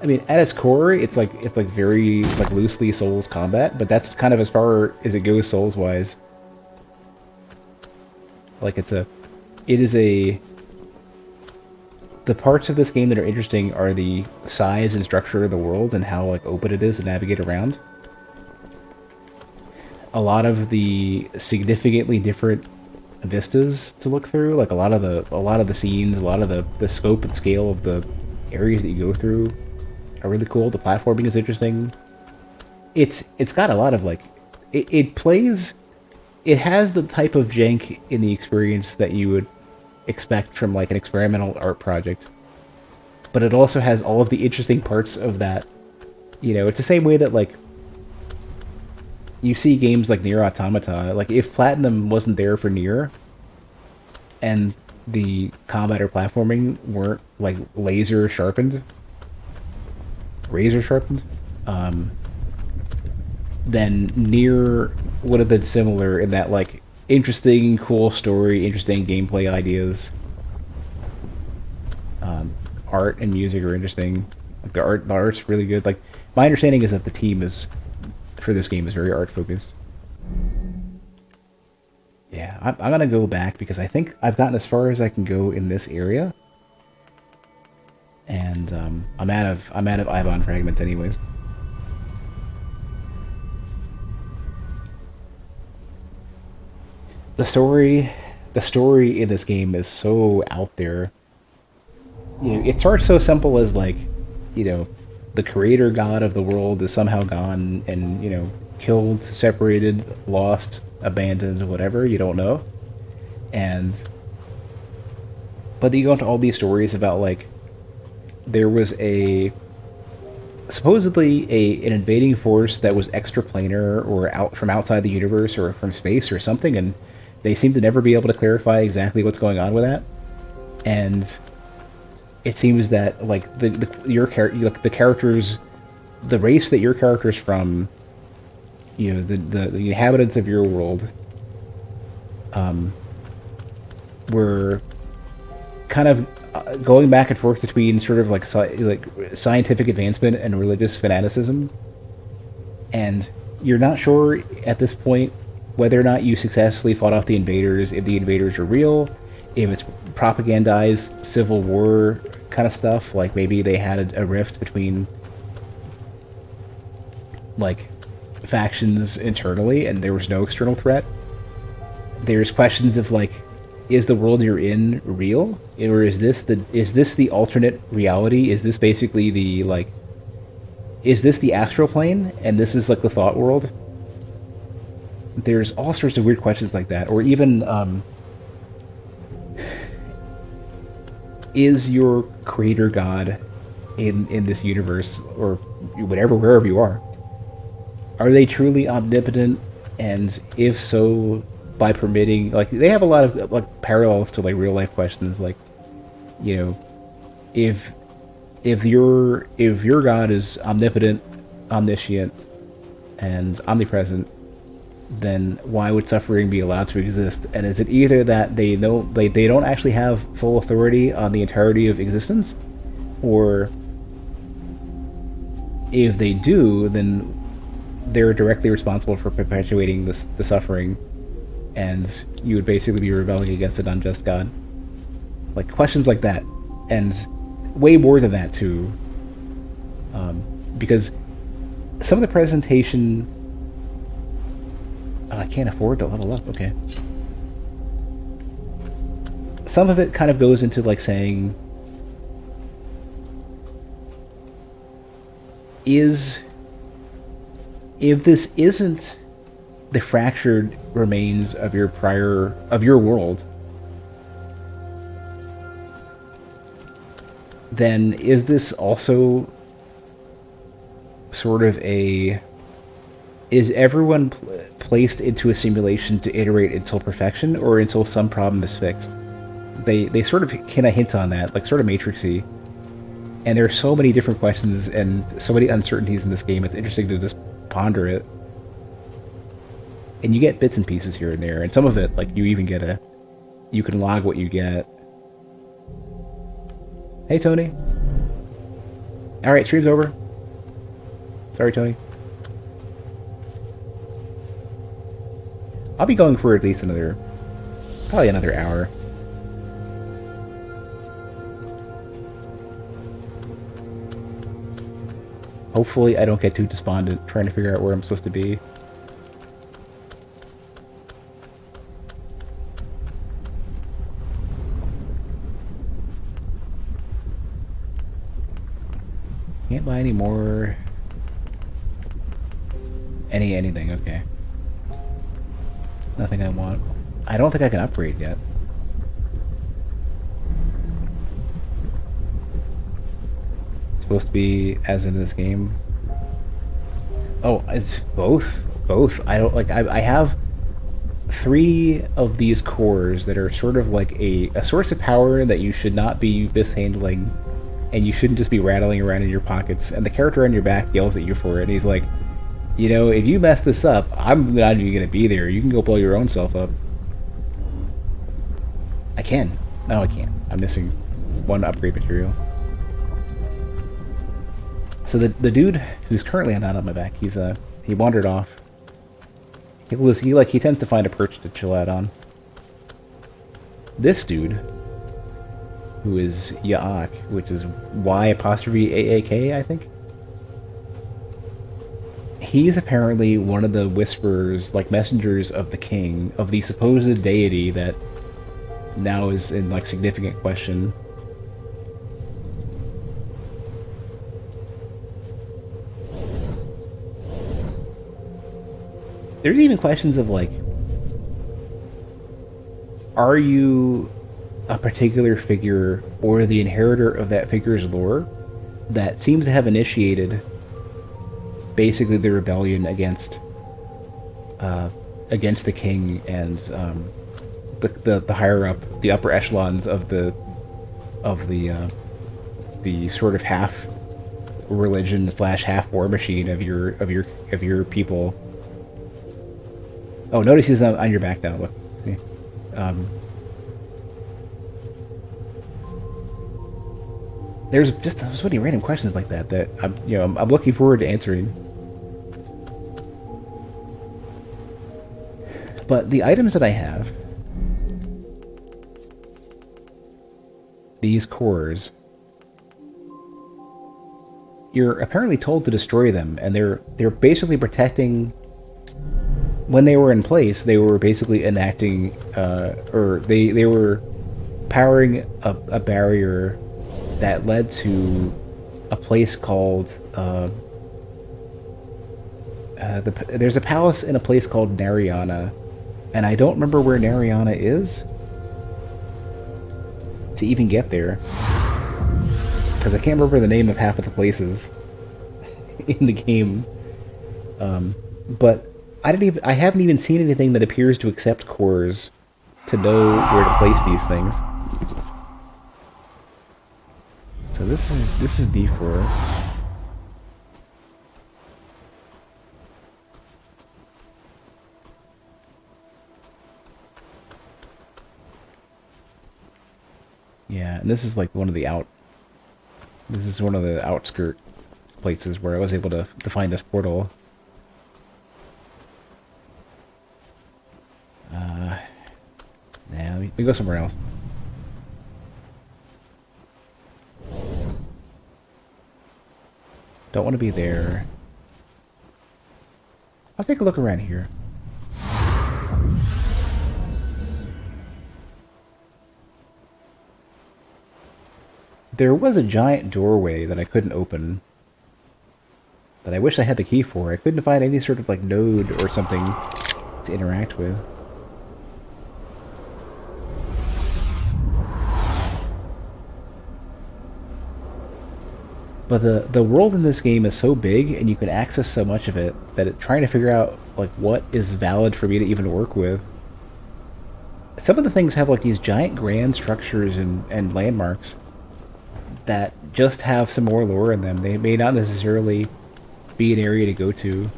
I mean, at its core, it's like very like loosely Souls combat, but that's kind of as far as it goes Souls wise. Like it is a. The parts of this game that are interesting are the size and structure of the world and how like open it is to navigate around. A lot of the significantly different vistas to look through, like a lot of the scenes, a lot of the scope and scale of the areas that you go through are really cool. The platforming is interesting. It's got a lot of like it plays. It has the type of jank in the experience that you would expect from like an experimental art project, but it also has all of the interesting parts of that. You know, it's the same way that like you see games like Nier Automata. Like if Platinum wasn't there for Nier, and the combat or platforming weren't like razor sharpened, um, then Nier would have been similar in that like interesting, cool story, interesting gameplay ideas. Art and music are interesting. Like the art's really good. Like my understanding is that the team is for this game is very art focused. Yeah, I'm gonna go back because I think I've gotten as far as I can go in this area, and I'm out of Ibon fragments anyways. The story, the story in this game is so out there. You know, it starts so simple as like, you know, the creator god of the world is somehow gone and killed, separated, lost, abandoned, whatever you don't know, and but you go into all these stories about like there was a supposedly an invading force that was extraplanar or out from outside the universe or from space or something, and they seem to never be able to clarify exactly what's going on with that. And it seems that like the characters, the race that your character's from, the inhabitants of your world, were kind of going back and forth between sort of like scientific advancement and religious fanaticism, and you're not sure at this point whether or not you successfully fought off the invaders, if the invaders are real, if it's propagandized civil war kind of stuff, like maybe they had a rift between like factions internally and there was no external threat. There's questions of like, is the world you're in real, or is this the alternate reality? Is this basically is this the astral plane and this is like the thought world? There's all sorts of weird questions like that. Or even is your creator god in this universe or wherever you are they truly omnipotent? And if so, by permitting, like, they have a lot of like parallels to like real life questions, like, if your god is omnipotent, omniscient, and omnipresent, then why would suffering be allowed to exist? And is it either that they don't actually have full authority on the entirety of existence, or if they do, then they're directly responsible for perpetuating the suffering, and you would basically be rebelling against an unjust god? Like questions like that, and way more than that too, because some of the presentation. I can't afford to level up, okay. Some of it kind of goes into like saying, if this isn't the fractured remains of your world, then is this also sort of is everyone placed into a simulation to iterate until perfection, or until some problem is fixed? They sort of kind of hint on that, like sort of Matrixy. And there are so many different questions and so many uncertainties in this game. It's interesting to just ponder it. And you get bits and pieces here and there, and some of it, like, you even get you can log what you get. Hey, Tony. Alright, stream's over. Sorry, Tony. I'll be going for at least probably another hour. Hopefully I don't get too despondent trying to figure out where I'm supposed to be. Can't buy any more. Anything, okay. Nothing I want. I don't think I can upgrade yet. It's supposed to be as in this game. Oh, it's both? Both. I don't like I have 3 of these cores that are sort of like a source of power that you should not be mishandling, and you shouldn't just be rattling around in your pockets, and the character on your back yells at you for it, and he's like, you know, if you mess this up, I'm not even gonna be there. You can go blow your own self up. I can. No, I can't. I'm missing 1 upgrade material. So the dude who's currently not on my back, he wandered off. He tends to find a perch to chill out on. This dude, who is Yaak, which is Y''AAK, I think. He's apparently one of the whisperers, like messengers of the king, of the supposed deity that now is in like significant question. There's even questions of like, are you a particular figure or the inheritor of that figure's lore that seems to have initiated basically the rebellion against the king and the higher up, the upper echelons of the sort of half religion / half war machine of your people. Oh, notice he's on your back now. Look, see. There's just so many random questions like that I'm looking forward to answering. But the items that I have, these cores, you're apparently told to destroy them, and they're basically protecting. When they were in place, they were basically enacting, or they were powering a barrier that led to a place called there's a palace in a place called Nariana, and I don't remember where Nariana is to even get there, because I can't remember the name of half of the places in the game. But I haven't even seen anything that appears to accept cores to know where to place these things. So this is D4. Yeah, and this is like one of the outskirt places where I was able to find this portal. Yeah, we go somewhere else. Don't want to be there. I'll take a look around here. There was a giant doorway that I couldn't open, that I wish I had the key for. I couldn't find any sort of like node or something to interact with. But the world in this game is so big, and you can access so much of it, that trying to figure out like what is valid for me to even work with. Some of the things have like these giant grand structures and landmarks that just have some more lore in them. They may not necessarily be an area to go to.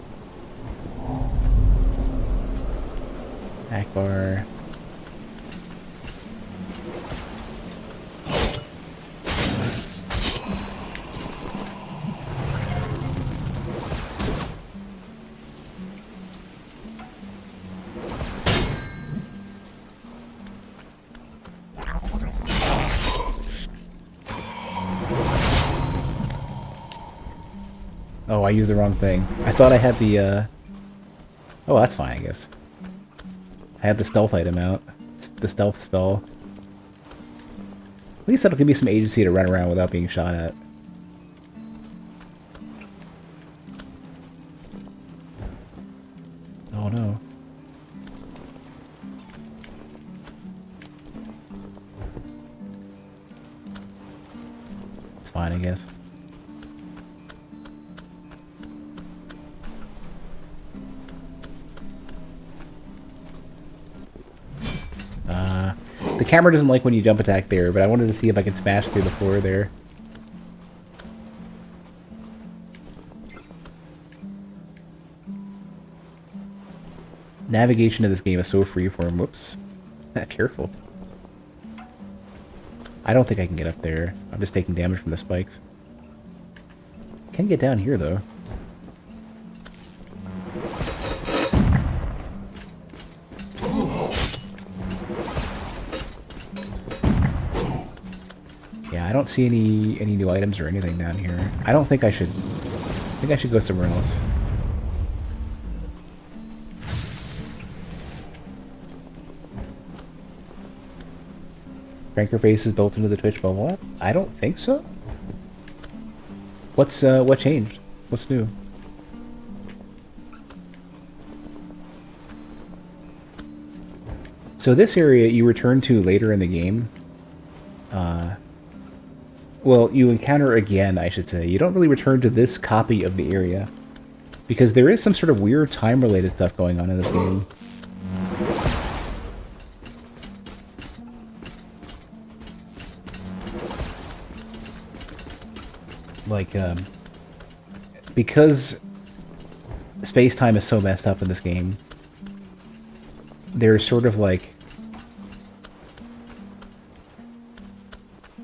Akbar. Oh, I used the wrong thing. I thought I had the, Oh, that's fine, I guess. I had the stealth item out. The stealth spell. At least that'll give me some agency to run around without being shot at. Oh no. It's fine, I guess. The camera doesn't like when you jump attack there, but I wanted to see if I could smash through the floor there. Navigation of this game is so freeform. Whoops. Careful. I don't think I can get up there. I'm just taking damage from the spikes. Can get down here, though. Yeah, I don't see any new items or anything down here. I don't think I should... I think I should go somewhere else. Cranker face is built into the Twitch bubble app? I don't think so. What changed? What's new? So this area you return to later in the game. Well, you encounter again, I should say. You don't really return to this copy of the area. Because there is some sort of weird time-related stuff going on in this game. Like, because space-time is so messed up in this game, there's sort of like...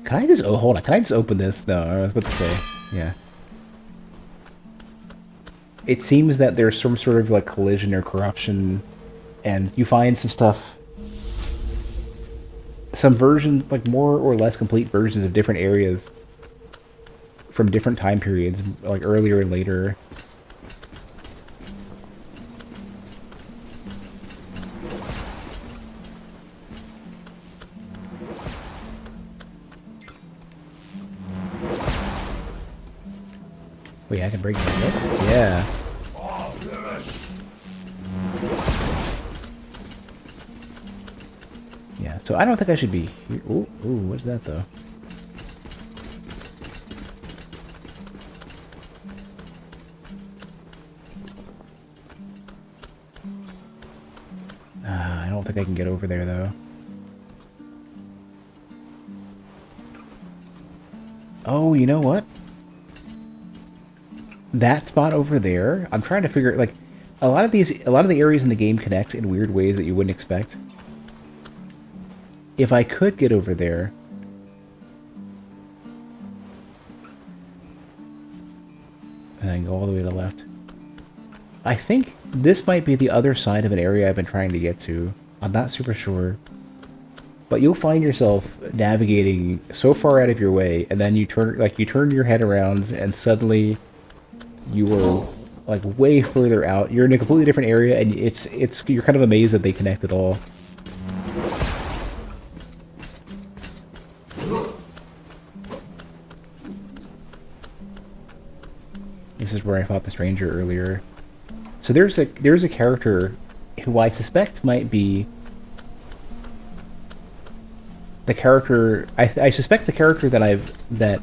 Can I just... Oh, hold on. Can I just open this? No, I was about to say. Yeah. It seems that there's some sort of, like, collision or corruption, and you find some stuff... Some versions, like, more or less complete versions of different areas from different time periods, like, earlier and later. Wait, I can break this up? Yeah. Yeah, so I don't think I should be here. Ooh, what's that though? I don't think I can get over there though. Oh, you know what? That spot over there, I'm trying to figure, like, a lot of the areas in the game connect in weird ways that you wouldn't expect. If I could get over there, and then go all the way to the left, I think this might be the other side of an area I've been trying to get to. I'm not super sure. But you'll find yourself navigating so far out of your way, and then you turn your head around, and suddenly you were like way further out. You're in a completely different area, and you're kind of amazed that they connect at all. This is where I fought the stranger earlier. So there's a character who I suspect might be the character. I suspect the character that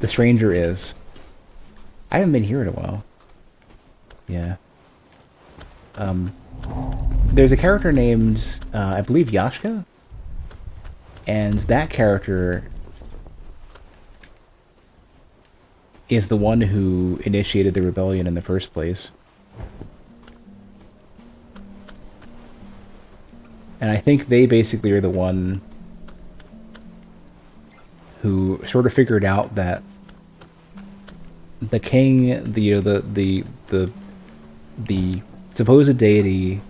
the stranger is. I haven't been here in a while. Yeah. There's a character named, I believe, Yashka. And that character is the one who initiated the rebellion in the first place. And I think they basically are the one who sort of figured out that the king, the supposed deity,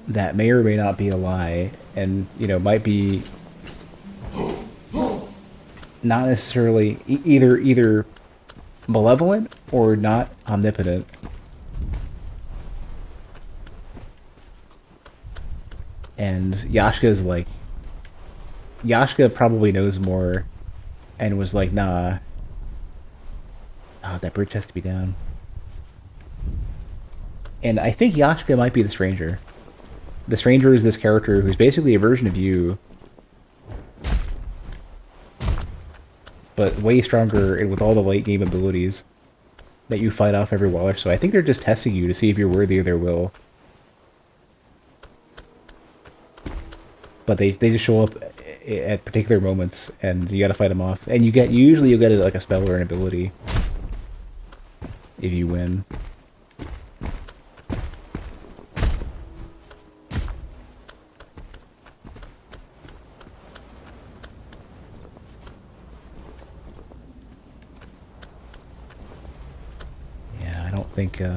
that may or may not be a lie, and might be not necessarily either malevolent or not omnipotent. And Yashka's like, Yashka probably knows more, and was like, nah, that bridge has to be down. And I think Yashka might be the stranger. The stranger is this character who's basically a version of you, but way stronger and with all the late game abilities that you fight off every while or so. I think they're just testing you to see if you're worthy of their will. But they just show up at particular moments, and you gotta fight them off. And usually you'll get like a spell or an ability if you win. I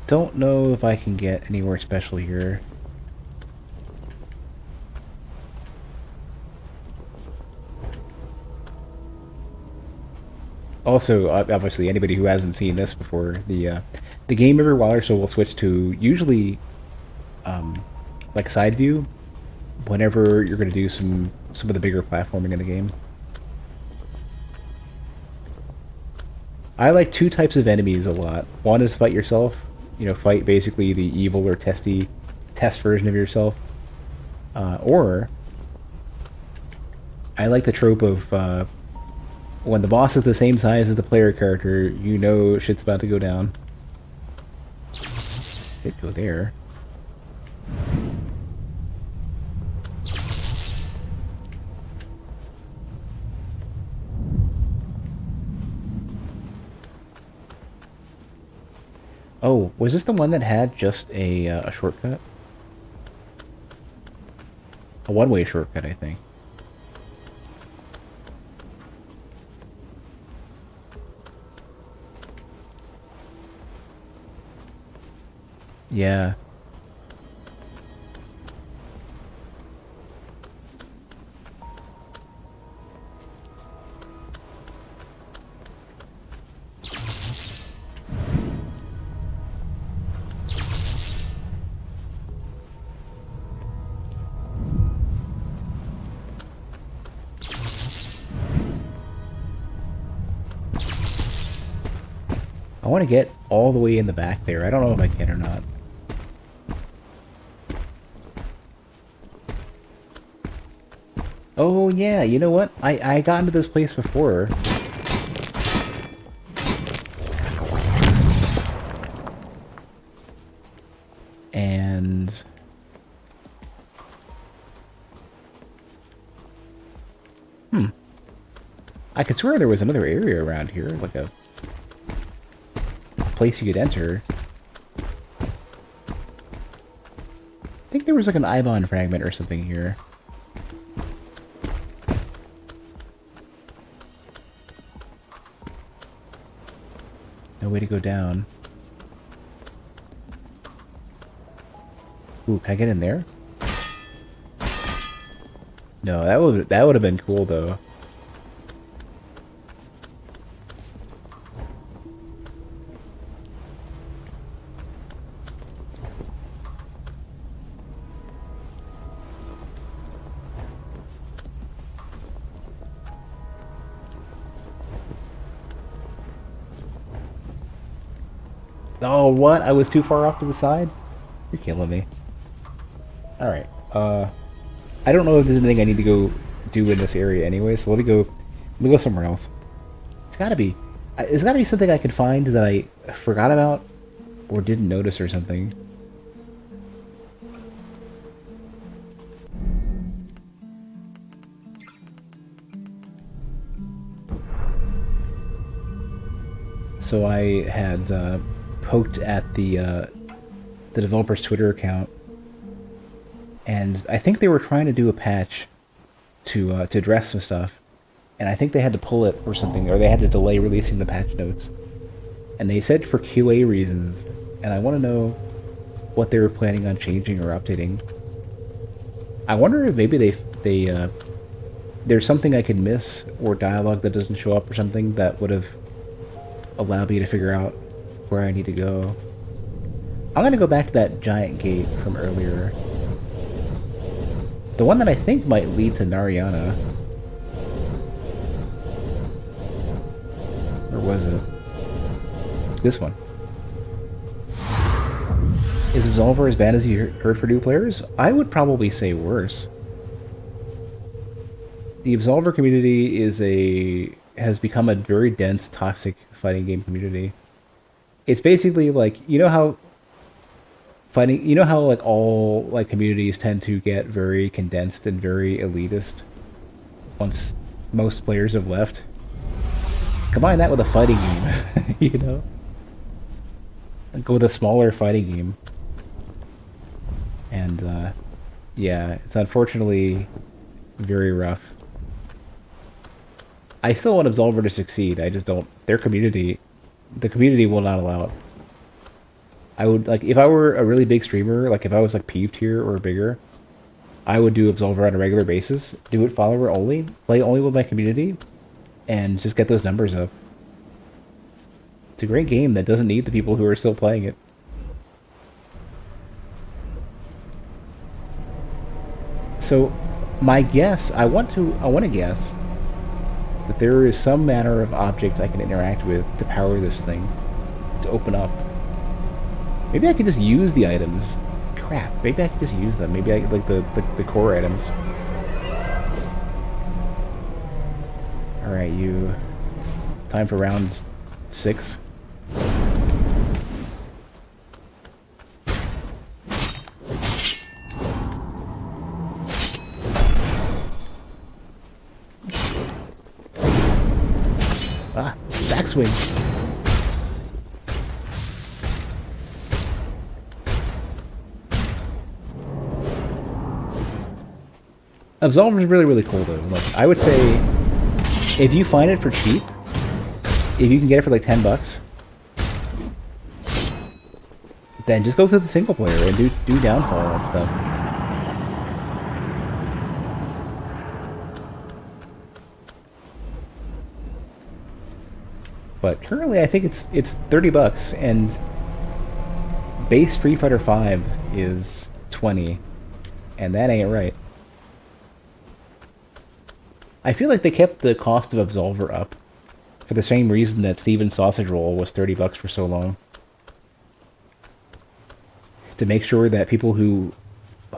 don't know if I can get anywhere special here. Also, obviously, anybody who hasn't seen this before, the game every while or so will switch to usually like side view whenever you're going to do some of the bigger platforming in the game. I like two types of enemies a lot. One is fight yourself, fight basically the evil or test version of yourself. Or I like the trope of when the boss is the same size as the player character, you know shit's about to go down. Did go there. Oh, was this the one that had just a shortcut? A one-way shortcut, I think. Yeah. I want to get all the way in the back there. I don't know if I can or not. Oh yeah, you know what? I got into this place before. And I could swear there was another area around here, like a place you could enter. I think there was like an Ibon fragment or something here. No way to go down. Ooh, can I get in there? No, that would have been cool though. Oh, what? I was too far off to the side? You're killing me. Alright, I don't know if there's anything I need to go do in this area anyway, so let me go somewhere else. It's gotta be something I could find that I forgot about or didn't notice or something. So I had poked at the developer's Twitter account, and I think they were trying to do a patch to address some stuff, and I think they had to pull it or something, or they had to delay releasing the patch notes. And they said for QA reasons, and I want to know what they were planning on changing or updating. I wonder if maybe there's something I could miss or dialogue that doesn't show up or something that would have allowed me to figure out where I need to go. I'm gonna go back to that giant gate from earlier. The one that I think might lead to Narayana. Or was it? This one. Is Absolver as bad as you heard for new players? I would probably say worse. The Absolver community has become a very dense, toxic fighting game community. It's basically like, you know how like all like communities tend to get very condensed and very elitist once most players have left. Combine that with a fighting game, you know? Go with a smaller fighting game. And yeah, it's unfortunately very rough. I still want Absolver to succeed. I just don't. The community will not allow it. I would, like, if I were a really big streamer, like if I was like peeved here or bigger, I would do Absolver on a regular basis, do it follower only, play only with my community, and just get those numbers up. It's a great game that doesn't need the people who are still playing it. So, my guess, I want to guess that there is some manner of object I can interact with to power this thing, to open up. Maybe I could just use the items. Crap, maybe I could just use them. Maybe I could, like, the core items. Alright, you... Time for round 6. Ah, backswing. Absolver is really, really cool though. Like, I would say, if you find it for cheap, if you can get it for like $10, then just go through the single player and do downfall and stuff. But currently, I think it's $30, and base Street Fighter V is $20, and that ain't right. I feel like they kept the cost of Absolver up for the same reason that Steven's Sausage Roll was $30 for so long. To make sure that people who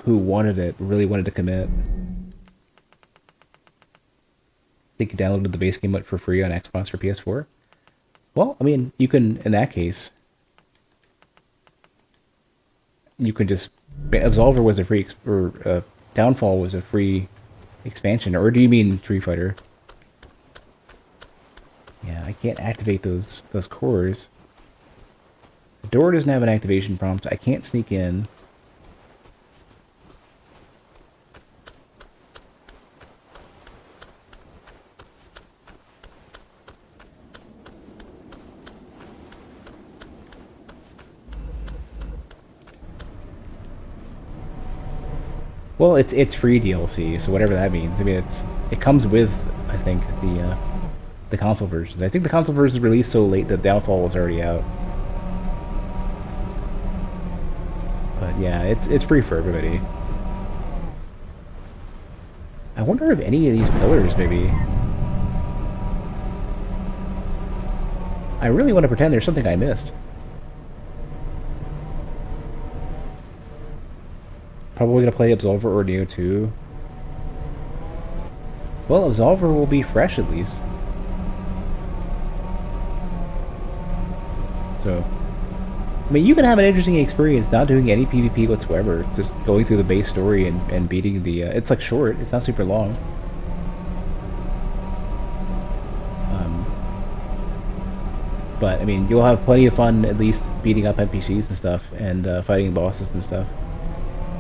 wanted it really wanted to commit. They could download the base game for free on Xbox or PS4. Well, I mean, you can, in that case, you can just... Absolver was a free... Downfall was a free expansion. Or do you mean Street Fighter? Yeah, I can't activate those cores. The door doesn't have an activation prompt. I can't sneak in. Well, it's free DLC, so whatever that means. I mean, it comes with, I think, the console version. I think the console version was released so late that Downfall was already out. But yeah, it's free for everybody. I wonder if any of these pillars, maybe... I really want to pretend there's something I missed. Probably gonna play Absolver or Neo 2. Well, Absolver will be fresh at least. So, I mean, you can have an interesting experience not doing any PvP whatsoever, just going through the base story and beating the... it's like short, it's not super long. But, I mean, you'll have plenty of fun at least beating up NPCs and stuff, and fighting bosses and stuff.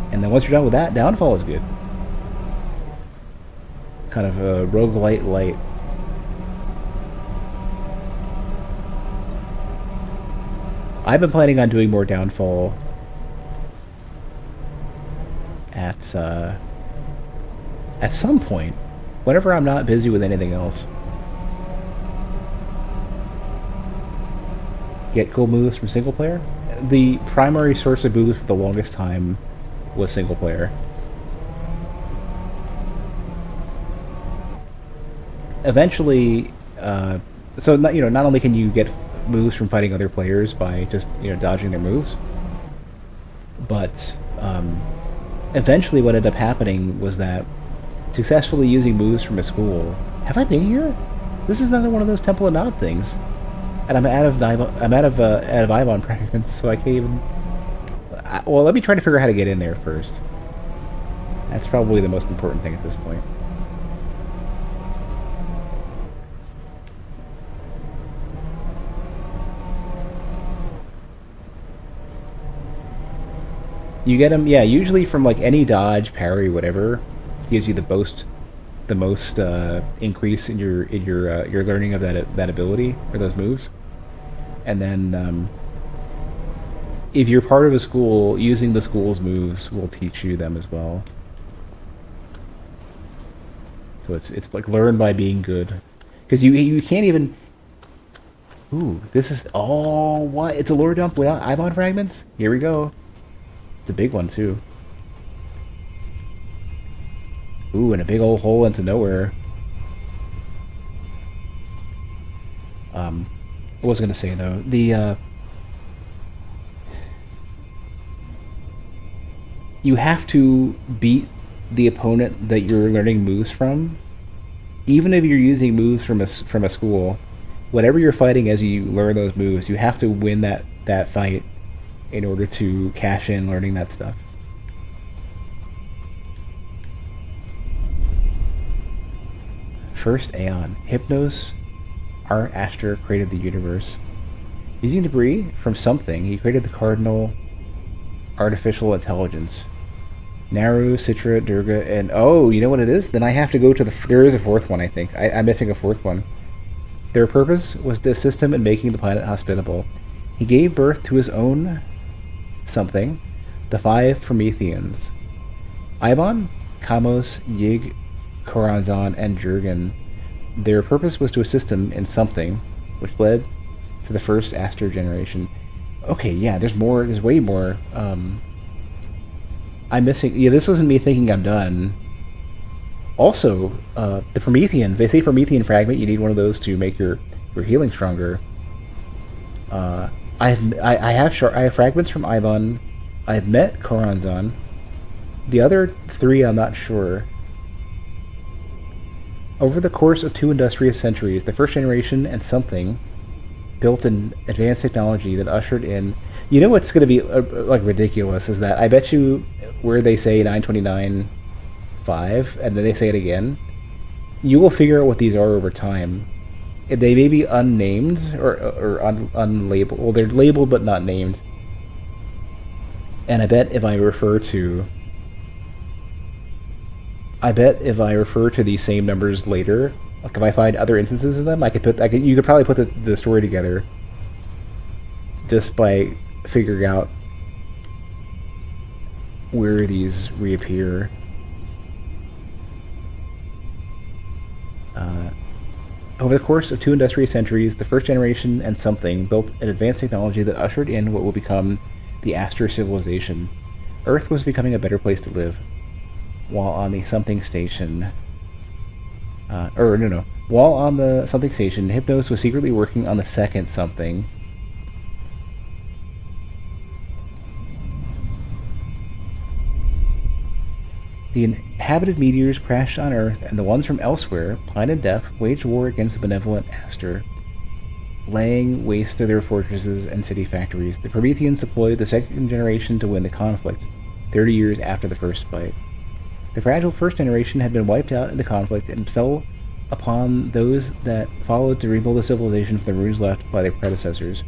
And then once you're done with that, Downfall is good. Kind of a roguelite light. I've been planning on doing more Downfall at At some point, whenever I'm not busy with anything else, get cool moves from single player. The primary source of moves for the longest time was single player. Eventually, so not, not only can you get moves from fighting other players by just dodging their moves, but eventually what ended up happening was that successfully using moves from a school. Have I been here? This is another one of those Temple of Nod things, and I'm out of Ivon fragments, so I can't even. Well, let me try to figure out how to get in there first. That's probably the most important thing at this point. You get them, yeah. Usually from like any dodge, parry, whatever, gives you the most increase in your learning of that ability or those moves. And then if you're part of a school, using the school's moves will teach you them as well. So it's like learn by being good, because you can't even. Ooh, this is what? It's a lore dump without Ibon fragments. Here we go. It's a big one too. Ooh, and a big old hole into nowhere. What was I gonna say though? You have to beat the opponent that you're learning moves from, even if you're using moves from a school. Whatever you're fighting as you learn those moves, you have to win that fight in order to cash in learning that stuff. First Aeon. Hypnos, Art Aster created the universe. Using debris from something, he created the cardinal artificial intelligence. Naru, Citra, Durga, and oh, you know what it is? Then I have to go to there is a fourth one, I think. I'm missing a fourth one. Their purpose was to assist him in making the planet hospitable. He gave birth to his own something, the five Prometheans. Ibon, Kamos, Yig, Koranzan, and Jurgen. Their purpose was to assist him in something, which led to the first Aster generation. Okay, yeah, there's more. There's way more. I'm missing. Yeah, this wasn't me thinking I'm done. Also, the Prometheans. They say Promethean fragment. You need one of those to make your healing stronger. I have fragments from Ibon. I've met Koranzan. The other three, I'm not sure. Over the course of 2 industrious centuries, the first generation and something built an advanced technology that ushered in. You know what's going to be like ridiculous is that I bet you where they say 929.5 and then they say it again, you will figure out what these are over time. They may be unnamed or unlabeled. Well, they're labeled but not named. And I bet if I refer to these same numbers later, like if I find other instances of them, you could probably put the story together just by figuring out where these reappear. Over the course of 2 industrious centuries, the first generation and something built an advanced technology that ushered in what will become the Aster civilization. Earth was becoming a better place to live. While on the something station... While on the something station, Hypnos was secretly working on the second something. The inhabited meteors crashed on Earth, and the ones from elsewhere, blind and deaf, waged war against the benevolent Aster, laying waste to their fortresses and city factories. The Prometheans deployed the second generation to win the conflict, 30 years after the first fight. The fragile first generation had been wiped out in the conflict and fell upon those that followed to rebuild the civilization from the ruins left by their predecessors.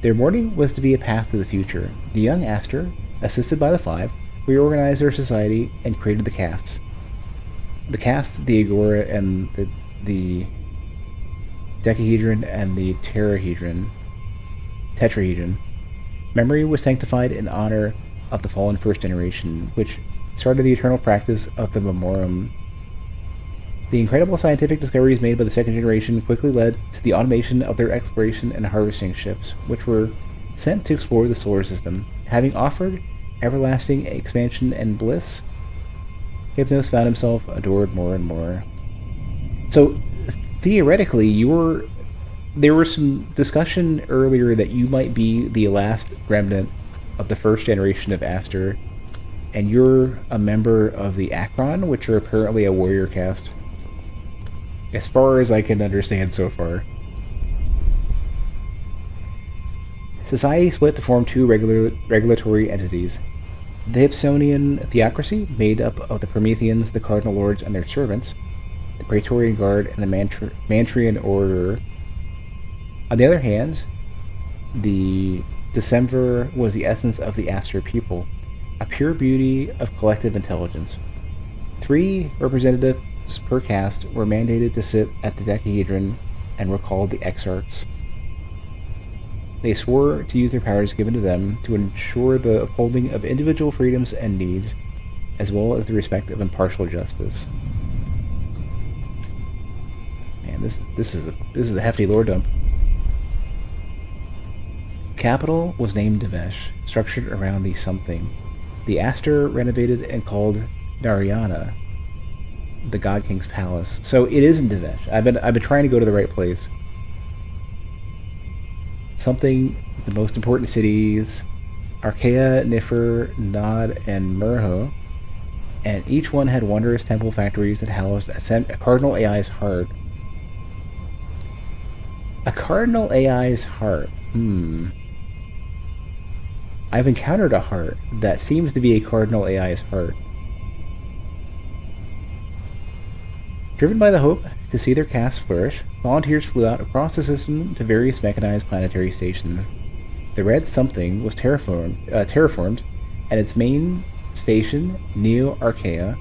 Their mourning was to be a path to the future. The young Aster, assisted by the five, reorganized their society and created the castes. The castes, the Agora, and the Decahedron and the Tetrahedron. Memory was sanctified in honor of the fallen first generation, which started the eternal practice of the Memorum The incredible scientific discoveries made by the second generation quickly led to the automation of their exploration and harvesting ships, which were sent to explore the solar system. Having offered everlasting expansion and bliss, Hypnos found himself adored more and more. So, theoretically, there was some discussion earlier that you might be the last remnant of the first generation of Aster, and you're a member of the Akron, which are apparently a warrior caste. As far as I can understand so far. Society split to form two regulatory entities. The Hypsonian theocracy, made up of the Prometheans, the Cardinal Lords, and their servants, the Praetorian Guard, and the Mantrian Order. On the other hand, the Decemvir was the essence of the Aster people, a pure beauty of collective intelligence. 3 representatives per caste were mandated to sit at the Decahedron and were called the Exarchs. They swore to use their powers given to them to ensure the upholding of individual freedoms and needs, as well as the respect of impartial justice. Man, this is a hefty lore dump. Capital was named Devesh, structured around the something. The Aster renovated and called Narayana, the God King's palace. So it is in Devesh. I've been trying to go to the right place. Something, the most important cities, Archaea, Niffer, Nod, and Murho, and each one had wondrous temple factories that housed a cardinal AI's heart. A cardinal AI's heart. I've encountered a heart that seems to be a cardinal AI's heart. Driven by the hope to see their caste flourish, volunteers flew out across the system to various mechanized planetary stations. The Red Something was terraformed, and its main station, Neo Archaea,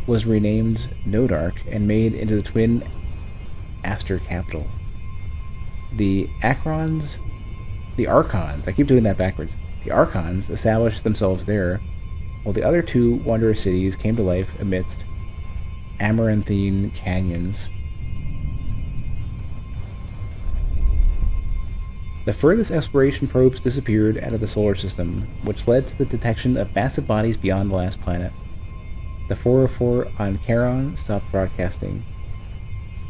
was renamed Nodark and made into the twin Aster capital. The Archons, I keep doing that backwards. The Archons established themselves there, while the other two wondrous cities came to life amidst Amaranthine canyons. The furthest exploration probes disappeared out of the solar system, which led to the detection of massive bodies beyond the last planet. The 404 on Charon stopped broadcasting.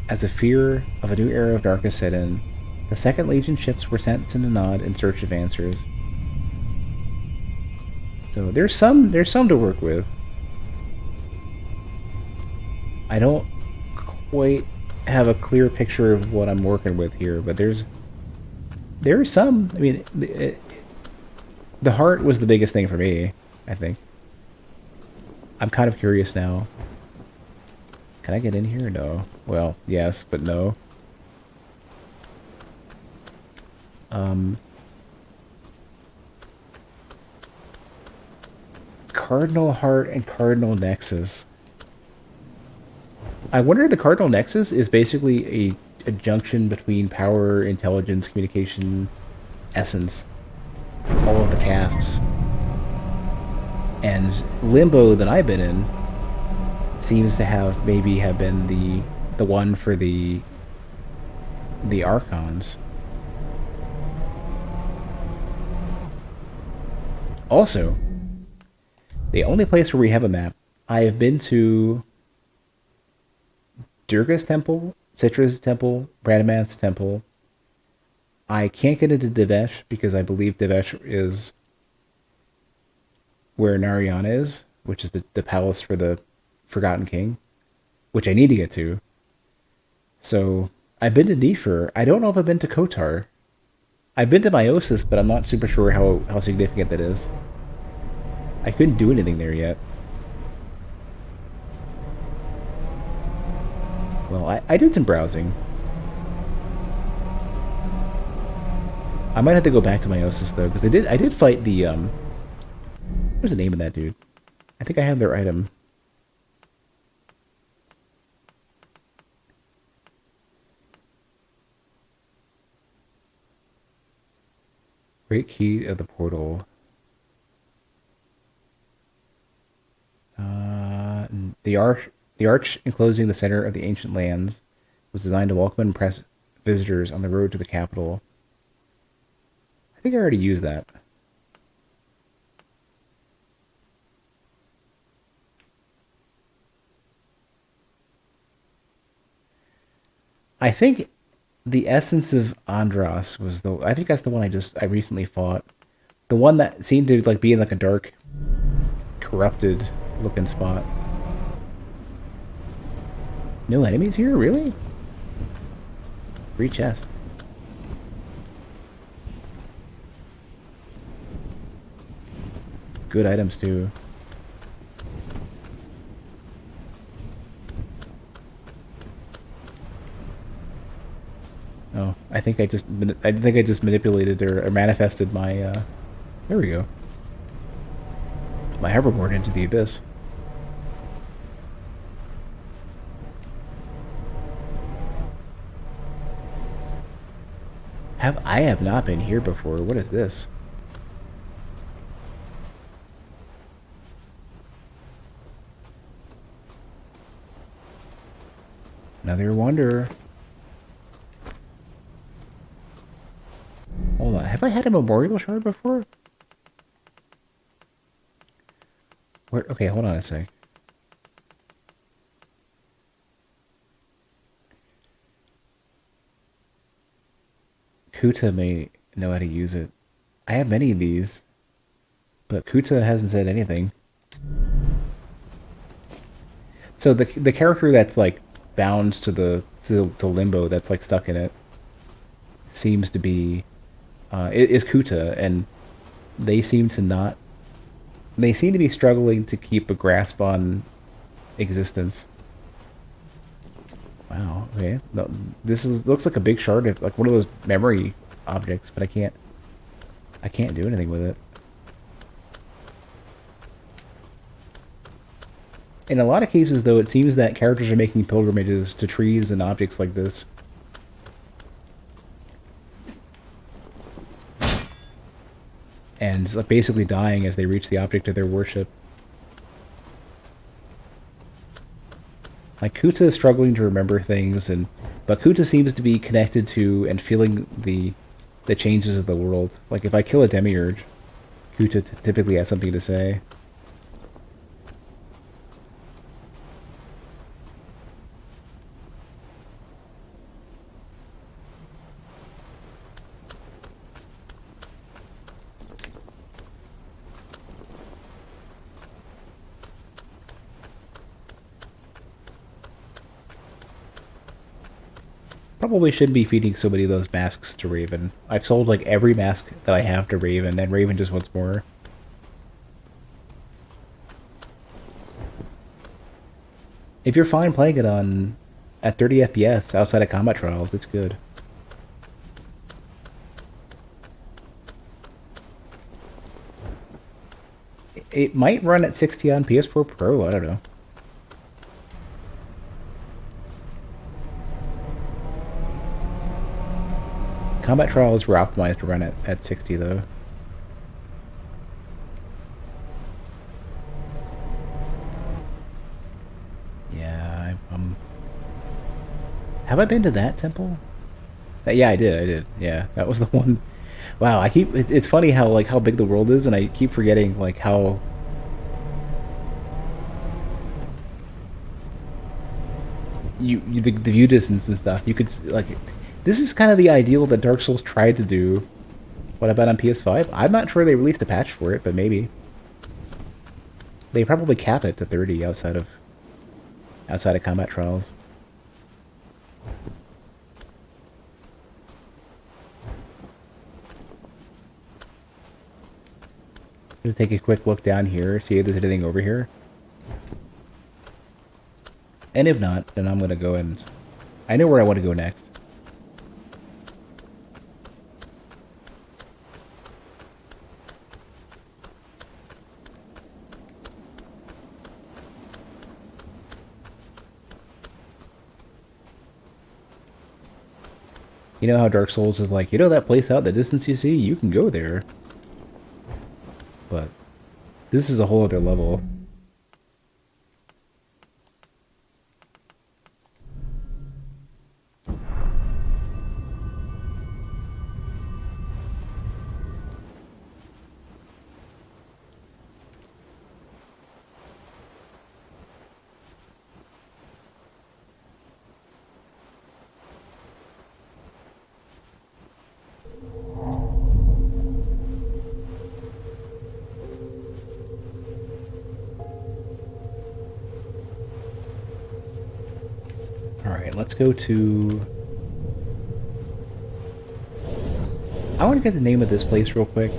As the fear of a new era of darkness set in, the Second Legion ships were sent to Nanad in search of answers. So there's some to work with. I don't quite have a clear picture of what I'm working with here, but there's some. I mean, the heart was the biggest thing for me, I think. I'm kind of curious now. Can I get in here? No. Well, yes, but no. Cardinal Heart and Cardinal Nexus. I wonder if the Cardinal Nexus is basically a junction between power, intelligence, communication, essence, all of the castes. And Limbo that I've been in seems to have been the one for the Archons. Also, the only place where we have a map, I have been to Durga's Temple, Citra's Temple, Radamath's Temple. I can't get into Devesh because I believe Devesh is where Narayana is, which is the palace for the Forgotten King, which I need to get to. So, I've been to Nefer. I don't know if I've been to Kotar. I've been to Meiosis, but I'm not super sure how significant that is. I couldn't do anything there yet. Well, I did some browsing. I might have to go back to Meiosis though, because I did fight the what's the name of that dude? I think I have their item. Great key of the portal. The The arch enclosing the center of the ancient lands was designed to welcome and impress visitors on the road to the capital. I think I already used that. I think the essence of Andros was the. I think that's the one I recently fought. The one that seemed to like be in like a dark, corrupted looking spot. No enemies here, really? Free chest. Good items too. Oh, I think I just manipulated or manifested my there we go. My hoverboard into the abyss. I have not been here before. What is this? Another wonder. Hold on. Have I had a memorial shard before? Where? Okay, hold on a sec. Kuta may know how to use it. I have many of these, but Kuta hasn't said anything. So the character that's like bound to the limbo that's like stuck in it seems to be is Kuta, and they seem to not. They seem to be struggling to keep a grasp on existence. Wow. Okay. No, this looks like a big shard of like one of those memory objects, but I can't do anything with it. In a lot of cases, though, it seems that characters are making pilgrimages to trees and objects like this. And like, basically dying as they reach the object of their worship. Like Kuta is struggling to remember things, but Kuta seems to be connected to and feeling the changes of the world. Like if I kill a demiurge, Kuta typically has something to say. Probably should be feeding so many of those masks to Raven. I've sold like every mask that I have to Raven, and Raven just wants more. If you're fine playing it on at 30 FPS outside of combat trials, it's good. It might run at 60 on PS4 Pro, I don't know. Combat trials were optimized to run at 60 though. Yeah, have I been to that temple? Yeah, I did. Yeah, that was the one. Wow, it's funny how like how big the world is, and I keep forgetting like how the view distance and stuff. You could like this is kind of the ideal that Dark Souls tried to do. What about on PS5? I'm not sure they released a patch for it, but maybe they probably cap it to 30 outside of combat trials. I'm gonna take a quick look down here, see if there's anything over here. And if not, then I'm gonna go and I know where I want to go next. You know how Dark Souls is like, you know that place out in the distance you see? You can go there. But this is a whole other level. Alright, let's go to... I want to get the name of this place real quick.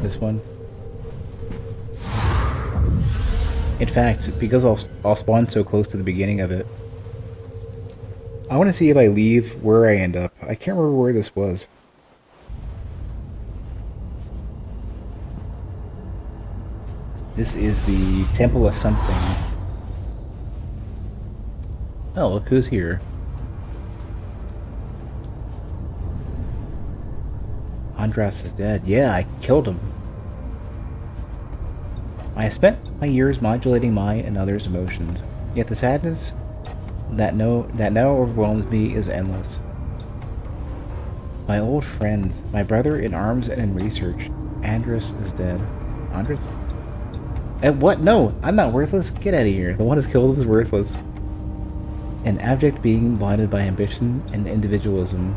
This one. In fact, because I'll spawn so close to the beginning of it, I want to see if I leave where I end up. I can't remember where this was. This is the Temple of something. Oh, look who's here. Andras is dead. Yeah, I killed him. I have spent my years modulating my and others' emotions, yet the sadness that now overwhelms me is endless. My old friend, my brother in arms and in research, Andras is dead. Andras? What? No, I'm not worthless. Get out of here. The one who's killed is worthless. An abject being blinded by ambition and individualism.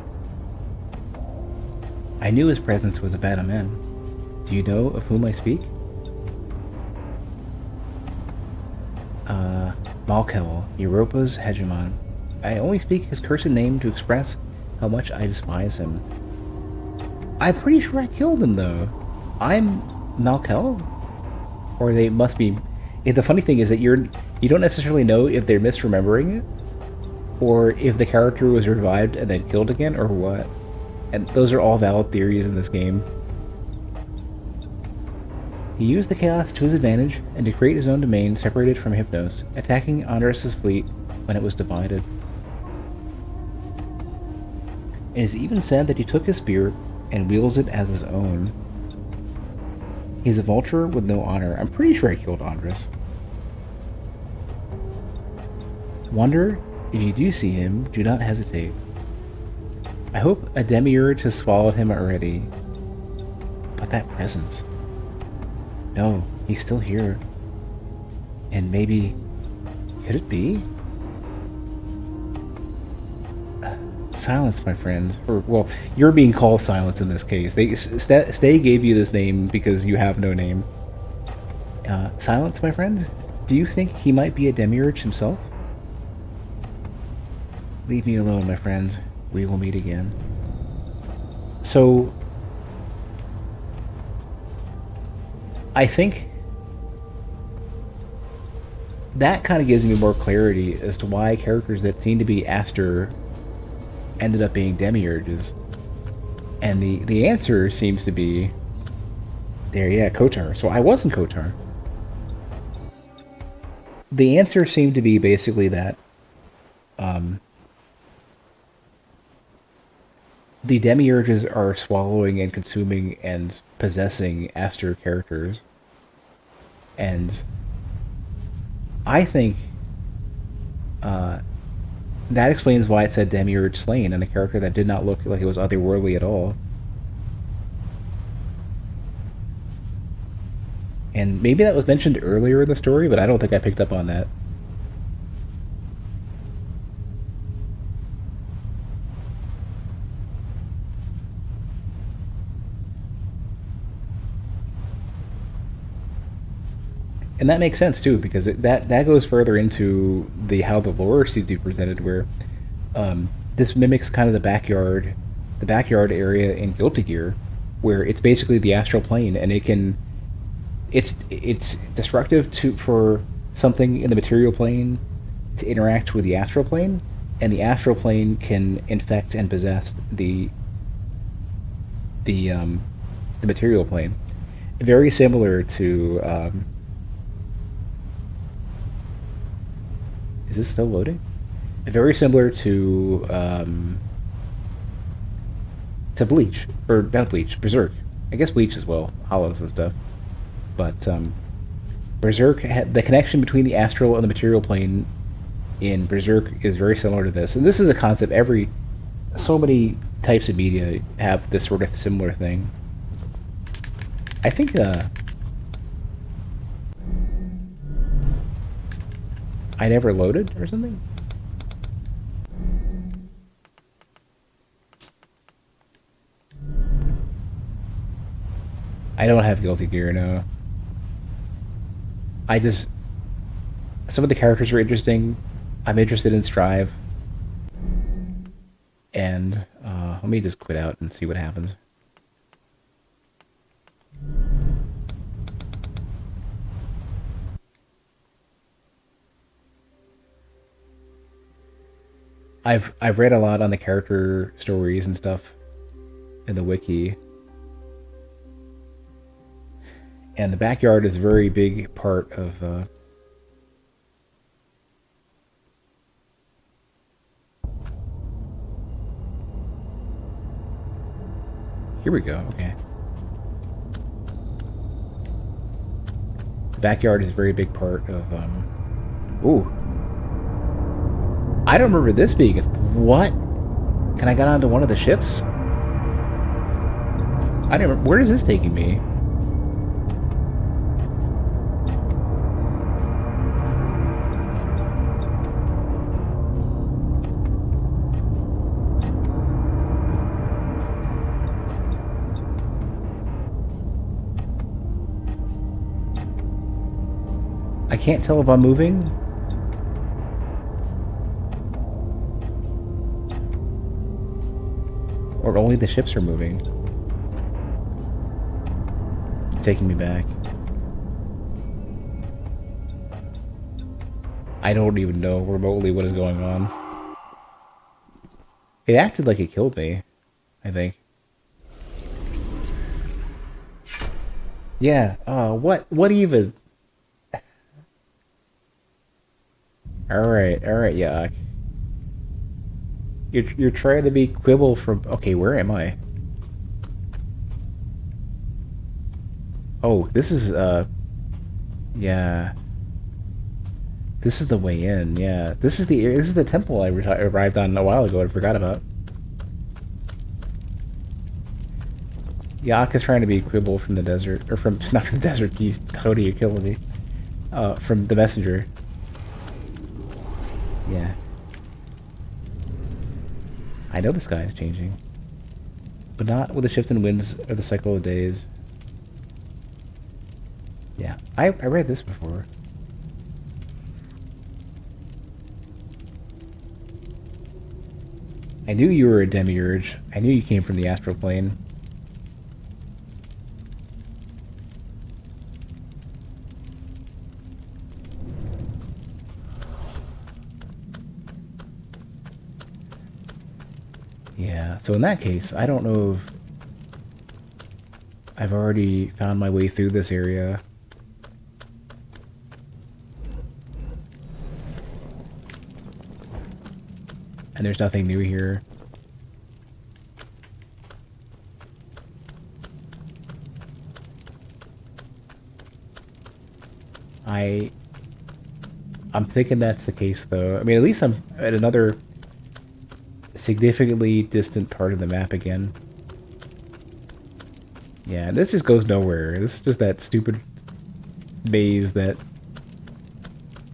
I knew his presence was a bad omen. Do you know of whom I speak? Malkel, Europa's hegemon. I only speak his cursed name to express how much I despise him. I'm pretty sure I killed him, though. I'm Malkel? Or they must be... The funny thing is that you don't necessarily know if they're misremembering it, or if the character was revived and then killed again, or what. And those are all valid theories in this game. He used the chaos to his advantage and to create his own domain separated from Hypnos, attacking Andras' fleet when it was divided. It is even said that he took his spear and wields it as his own. He's a vulture with no honor. I'm pretty sure I killed Andras. Wonder, if you do see him, do not hesitate. I hope a demiurge has swallowed him already. But that presence... No, he's still here. And maybe... Could it be? Silence, my friend. Or, well, you're being called Silence in this case. Stay gave you this name because you have no name. Silence, my friend? Do you think he might be a demiurge himself? Leave me alone, my friend. We will meet again. So... I think that kind of gives me more clarity as to why characters that seem to be Aster ended up being demiurges. And the answer seems to be... There, yeah, Kotar. So I wasn't Kotar. The answer seemed to be basically that the demiurges are swallowing and consuming and possessing Aster characters. And I think that explains why it said demiurge slain and a character that did not look like it was otherworldly at all. And maybe that was mentioned earlier in the story, but I don't think I picked up on that. And that makes sense too, because that goes further into how the lore seems to be presented, where this mimics kind of the backyard area in Guilty Gear, where it's basically the astral plane, and it's destructive for something in the material plane to interact with the astral plane, and the astral plane can infect and possess the material plane. Very similar to is this still loading? Very similar to Bleach, or not Bleach, Berserk. I guess Bleach as well, Hollows and stuff. But Berserk, the connection between the astral and the material plane in Berserk is very similar to this. And this is a concept so many types of media have this sort of similar thing. I think I never loaded or something? I don't have Guilty Gear, no. Some of the characters are interesting. I'm interested in Strive. And let me just quit out and see what happens. I've read a lot on the character stories and stuff in the wiki. And the backyard is a very big part of here we go, okay. The backyard is a very big part of ooh. I don't remember this being what? Can I get onto one of the ships? I don't remember. Where is this taking me? I can't tell if I'm moving. Or only the ships are moving. It's taking me back. I don't even know remotely what is going on. It acted like it killed me, I think. Yeah, what even? Alright, Yak. You're trying to be quibble from... Okay, where am I? Oh, this is, yeah. This is the way in, yeah. This is the temple I arrived on a while ago and forgot about. Yak is trying to be quibble from the desert, or from, not from the desert, geez, Tony, you're killing me. From the messenger. Yeah. I know the sky is changing. But not with the shift in winds or the cycle of days. Yeah, I read this before. I knew you were a demiurge. I knew you came from the astral plane. Yeah, so in that case, I don't know if I've already found my way through this area. And there's nothing new here. I'm thinking that's the case, though. I mean, at least I'm at another significantly distant part of the map again. Yeah, this just goes nowhere. This is just that stupid maze that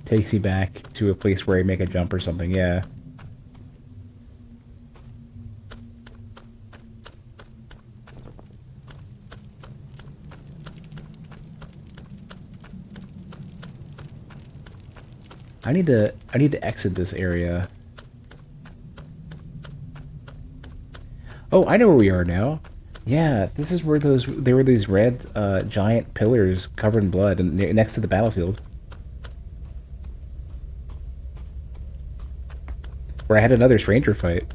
takes me back to a place where I make a jump or something, yeah. I need to exit this area. Oh, I know where we are now. Yeah, this is where there were these red giant pillars covered in blood and next to the battlefield. Where I had another stranger fight.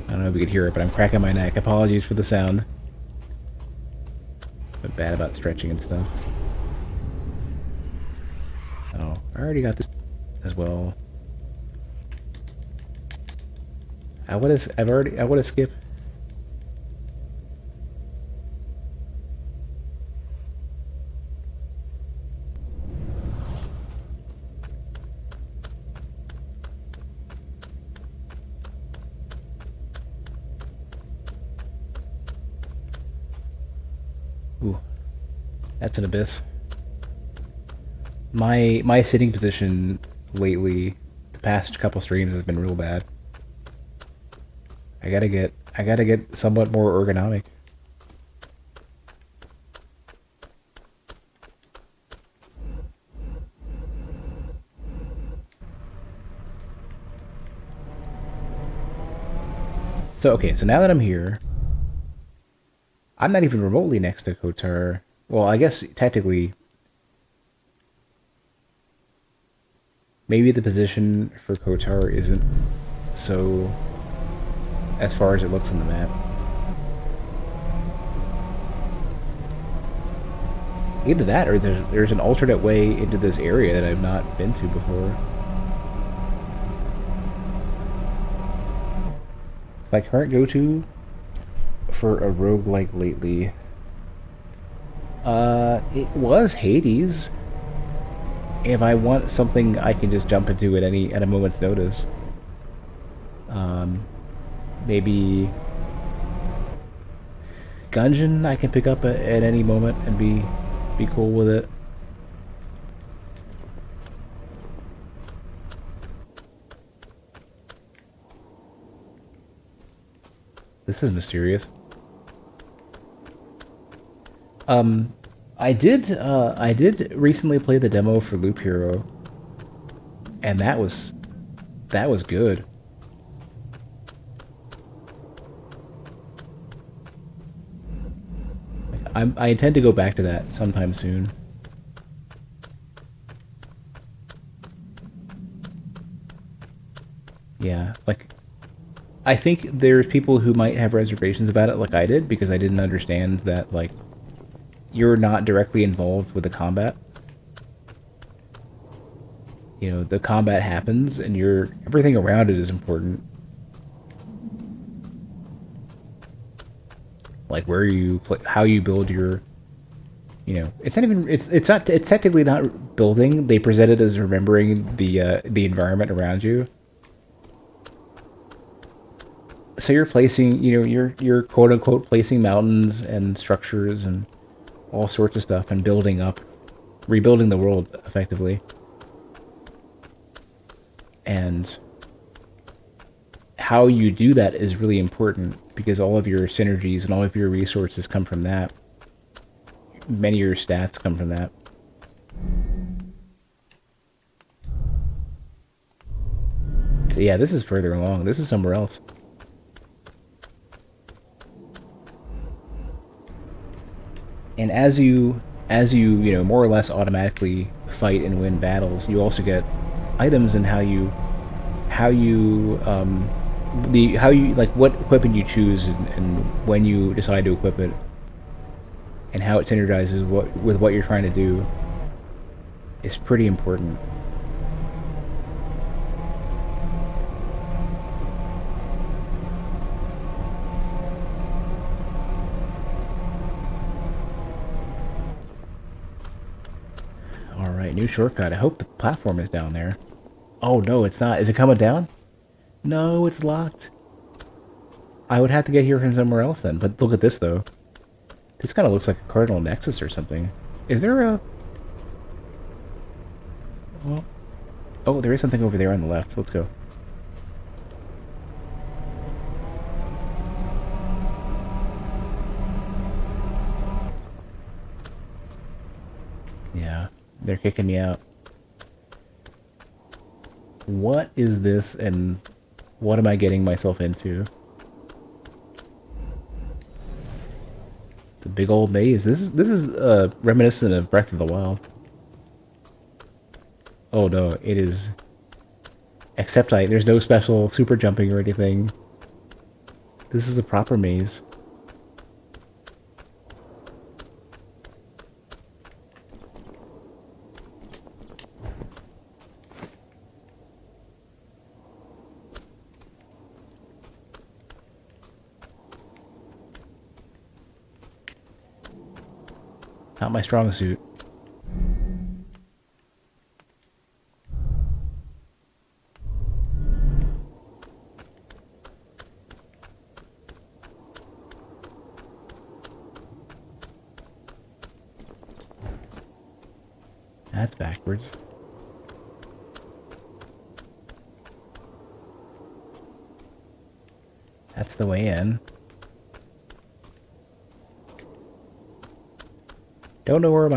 I don't know if you could hear it, but I'm cracking my neck. Apologies for the sound. But bad about stretching and stuff. Oh, I already got this as well. I want to skip. Ooh, that's an abyss. My sitting position lately, the past couple streams has been real bad. I gotta get somewhat more ergonomic. So, okay, so now that I'm here, I'm not even remotely next to Kotar. Well, I guess technically, maybe the position for Kotar isn't so as far as it looks on the map. Either that, or there's an alternate way into this area that I've not been to before. My current go-to for a roguelike lately, it was Hades. If I want something I can just jump into at a moment's notice, maybe Gungeon I can pick up at any moment and be cool with it. This is mysterious. I did recently play the demo for Loop Hero, and that was good. I intend to go back to that sometime soon. Yeah, like I think there's people who might have reservations about it like I did because I didn't understand that like you're not directly involved with the combat. You know, the combat happens and everything around it is important. Like where you play, how you build your, you know, it's not even it's technically not building. They present it as remembering the environment around you. So you're placing, you know, you're quote unquote placing mountains and structures and all sorts of stuff and building up, rebuilding the world effectively. And how you do that is really important because all of your synergies and all of your resources come from that. Many of your stats come from that. Yeah, this is further along. This is somewhere else. And you know, more or less automatically fight and win battles, you also get items and how you like what equipment you choose and when you decide to equip it and how it synergizes with what you're trying to do is pretty important. Alright, new shortcut. I hope the platform is down there. Oh no, it's not. Is it coming down? No, it's locked. I would have to get here from somewhere else then. But look at this though. This kind of looks like a cardinal nexus or something. Is there a... Well... Oh, there is something over there on the left. Let's go. Yeah, they're kicking me out. What is this and what am I getting myself into? It's a big old maze. This is reminiscent of Breath of the Wild. Oh no, it is. Except there's no special super jumping or anything. This is a proper maze. Not my strong suit. That's backwards. That's the way in. Don't know where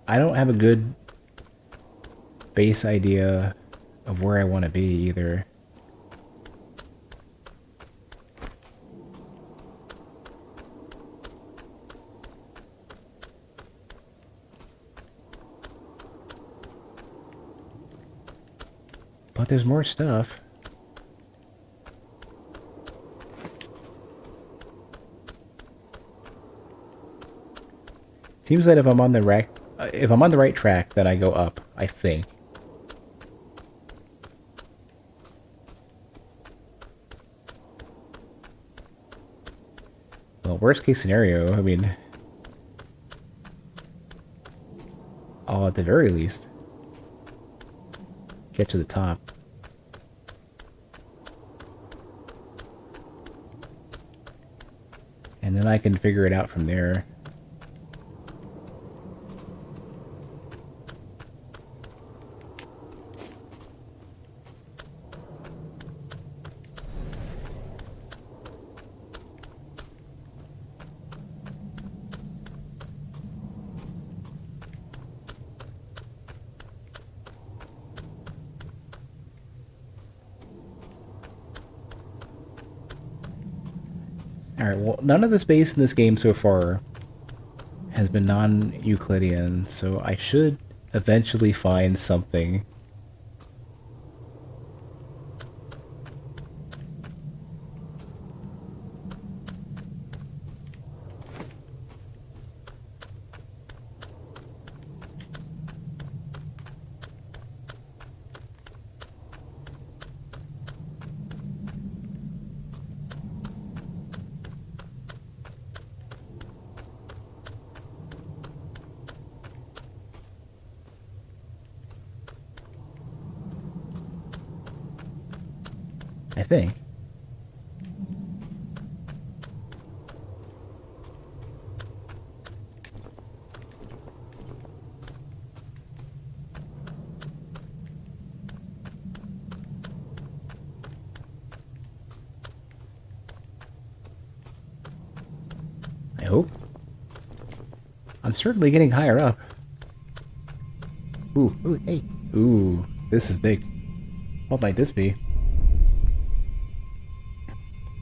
I don't have a good base idea of where I want to be either. But there's more stuff. Seems that if I'm on the right track, then I go up, I think. Well, worst case scenario, I mean, I'll at the very least get to the top. And then I can figure it out from there. Alright, well, none of the space in this game so far has been non-Euclidean, so I should eventually find something. I think. I hope. I'm certainly getting higher up. Ooh, ooh, hey. Ooh, this is big. What might this be?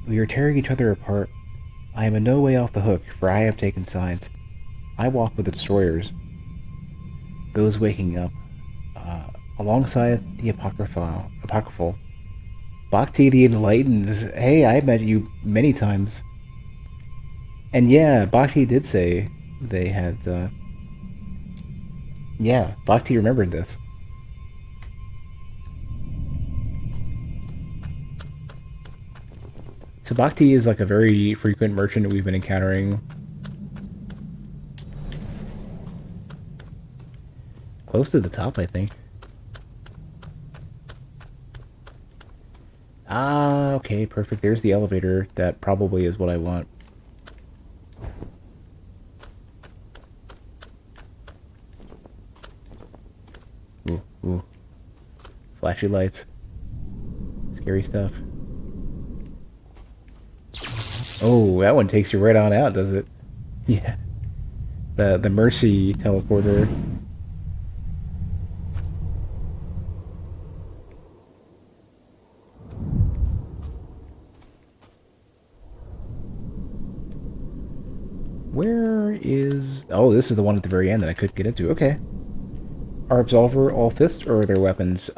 We are tearing each other apart. I am in no way off the hook, for I have taken sides. I walk with the destroyers. Those waking up. Alongside the apocryphal. Bhakti the Enlightened. Hey, I've met you many times. And yeah, Bhakti did say they had, yeah, Bhakti remembered this. So Bhakti is like a very frequent merchant that we've been encountering. Close to the top, I think. Ah, okay, perfect. There's the elevator. That probably is what I want. Ooh, ooh. Flashy lights. Scary stuff. Oh, that one takes you right on out, does it? Yeah. The Mercy teleporter. Where is... Oh, this is the one at the very end that I couldn't get into. Okay. Are Absolver all fists or are their weapons?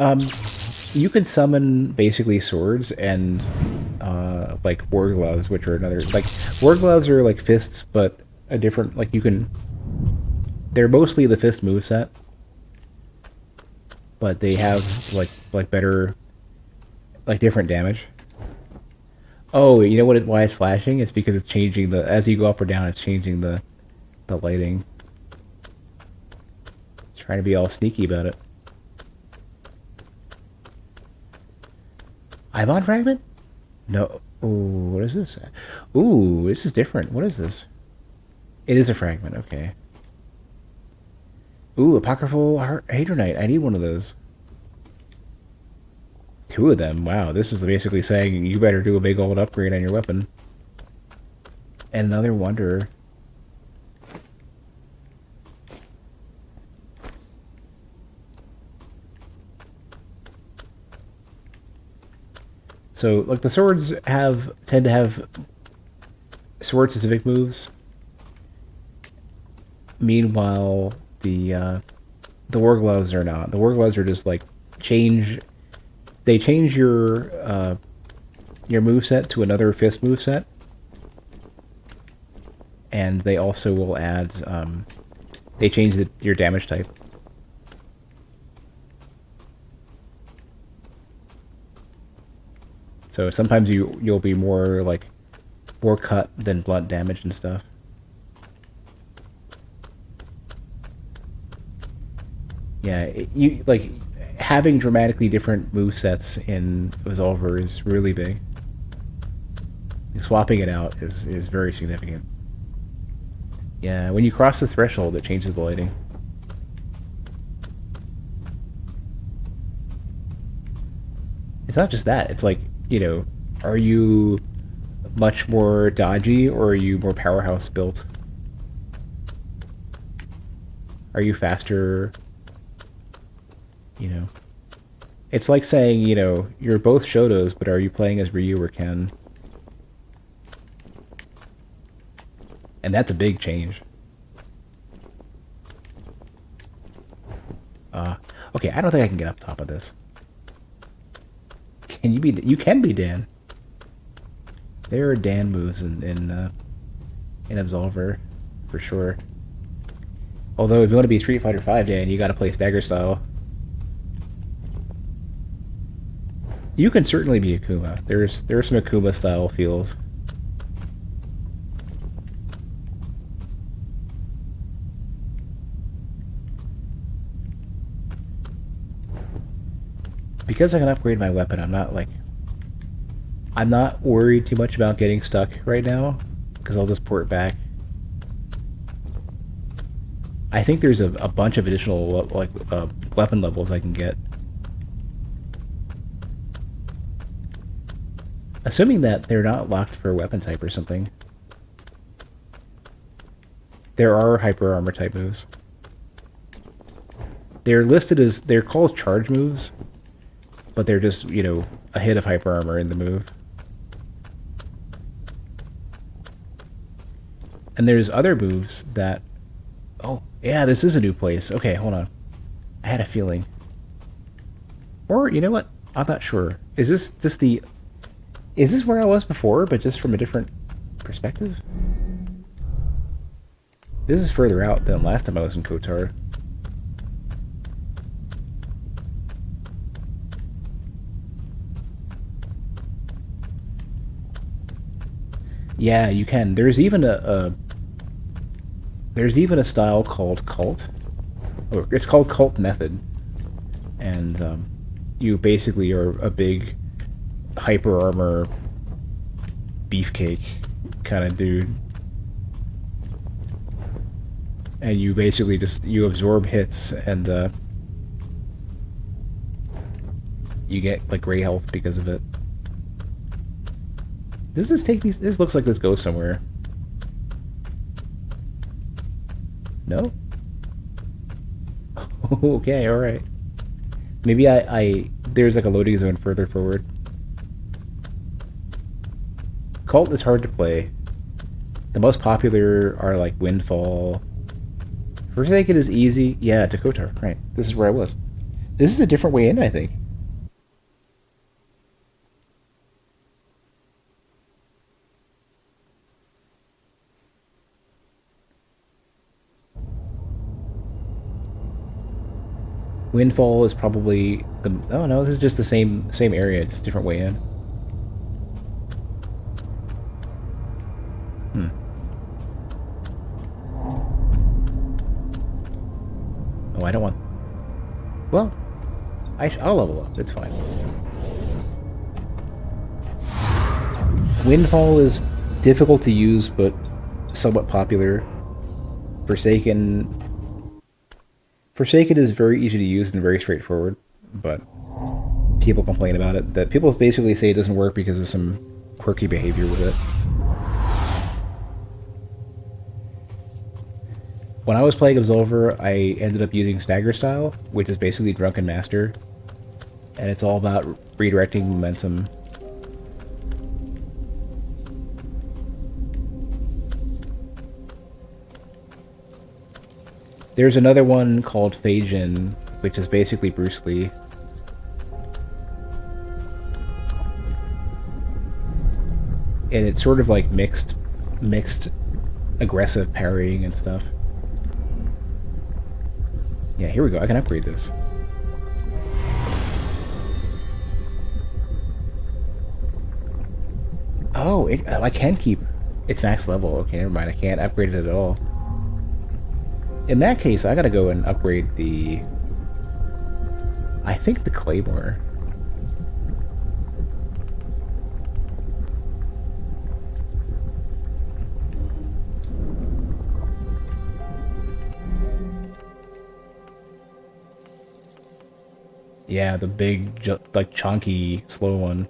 You can summon basically swords and like war gloves, which are another... Like, war gloves are like fists, but a different... Like, you can... They're mostly the fist moveset. But they have like better... Like, different damage. Oh, you know why it's flashing? It's because it's changing the... As you go up or down, it's changing the lighting. It's trying to be all sneaky about it. Ibon fragment? No. Ooh, what is this? Ooh, this is different. What is this? It is a fragment, okay. Ooh, apocryphal hadronite. I need one of those. 2 of them. Wow, this is basically saying you better do a big old upgrade on your weapon. And another wonder. So, like, the swords tend to have sword-specific moves. Meanwhile, the war gloves are not. The war gloves are just, like, change They change your moveset to another fist moveset, and they also will add they change your damage type. So sometimes you'll be more like more cut than blunt damage and stuff. Yeah, you like having dramatically different movesets in Absolver is really big. Swapping it out is very significant. Yeah, when you cross the threshold, it changes the lighting. It's not just that. It's like, you know, are you much more dodgy or are you more powerhouse built? Are you faster? You know, it's like saying, you know, you're both Shotos, but are you playing as Ryu or Ken? And that's a big change. Okay, I don't think I can get up top of this. Can you be? You can be Dan. There are Dan moves in Absolver, for sure. Although if you want to be Street Fighter V Dan, you got to play Stagger style. You can certainly be Akuma. There are some Akuma style feels. Because I can upgrade my weapon, I'm not worried too much about getting stuck right now, because I'll just port back. I think there's a bunch of additional weapon levels I can get. Assuming that they're not locked for a weapon type or something. There are hyper armor type moves. They're listed as, they're called charge moves, but they're just, you know, a hit of hyper armor in the move. And there's other moves that... Oh, yeah, this is a new place. Okay, hold on. I had a feeling. Or, you know what? I'm not sure. Is this just the... Is this where I was before, but just from a different perspective? This is further out than last time I was in Kotar. Yeah, you can. There's even a style called Cult. Or it's called Cult Method, and you basically are a big hyper armor beefcake kind of dude, and you basically just absorb hits and you get like gray health because of it. Does this take me? This looks like this goes somewhere. No? Okay, alright. Maybe there's like a loading zone further forward. Cult is hard to play. The most popular are like Windfall. Forsaken is easy. Yeah, to Kotar, right. This is where I was. This is a different way in, I think. Windfall is probably the... Oh no, this is just the same area, just different way in. Oh, I don't want... Well, I'll level up, it's fine. Windfall is difficult to use, but somewhat popular. Forsaken is very easy to use and very straightforward, but people complain about it. That people basically say it doesn't work because of some quirky behavior with it. When I was playing Absolver, I ended up using Stagger Style, which is basically Drunken Master, and it's all about redirecting momentum. There's another one called Feijin, which is basically Bruce Lee. and it's sort of like mixed aggressive parrying and stuff. Yeah, here we go. I can upgrade this. Oh, I can keep its max level. Okay, never mind. I can't upgrade it at all. In that case, I gotta go and upgrade the... I think the Claymore. Yeah, the big, like, chunky, slow one.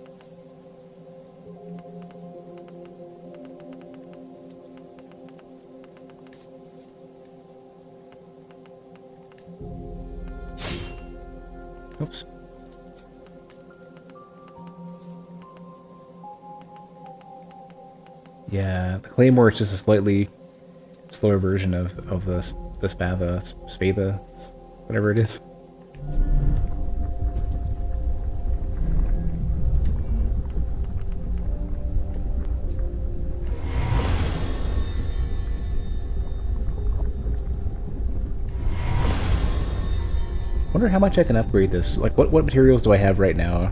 Oops. Yeah, the Claymore is just a slightly slower version of the Spada, whatever it is. Wonder how much I can upgrade this. Like, what materials do I have right now?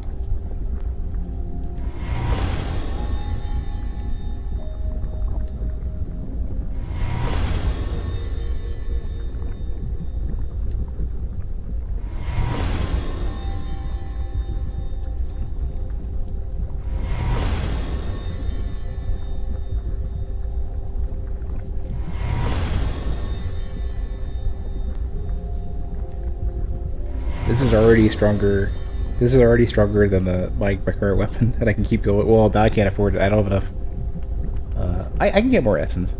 This is already stronger. This is already stronger than my current weapon, and I can keep going. Well, now I can't afford it. I don't have enough. I can get more essence.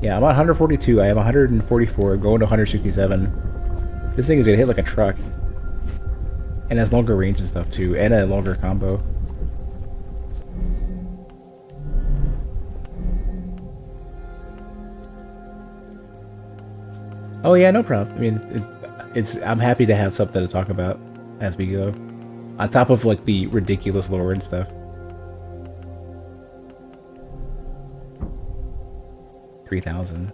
Yeah, I'm at 142. I have 144. Going to 167. This thing is gonna hit like a truck, and has longer range and stuff too, and a longer combo. Oh yeah, no problem. I mean, I'm happy to have something to talk about as we go, on top of like the ridiculous lore and stuff. 3,000.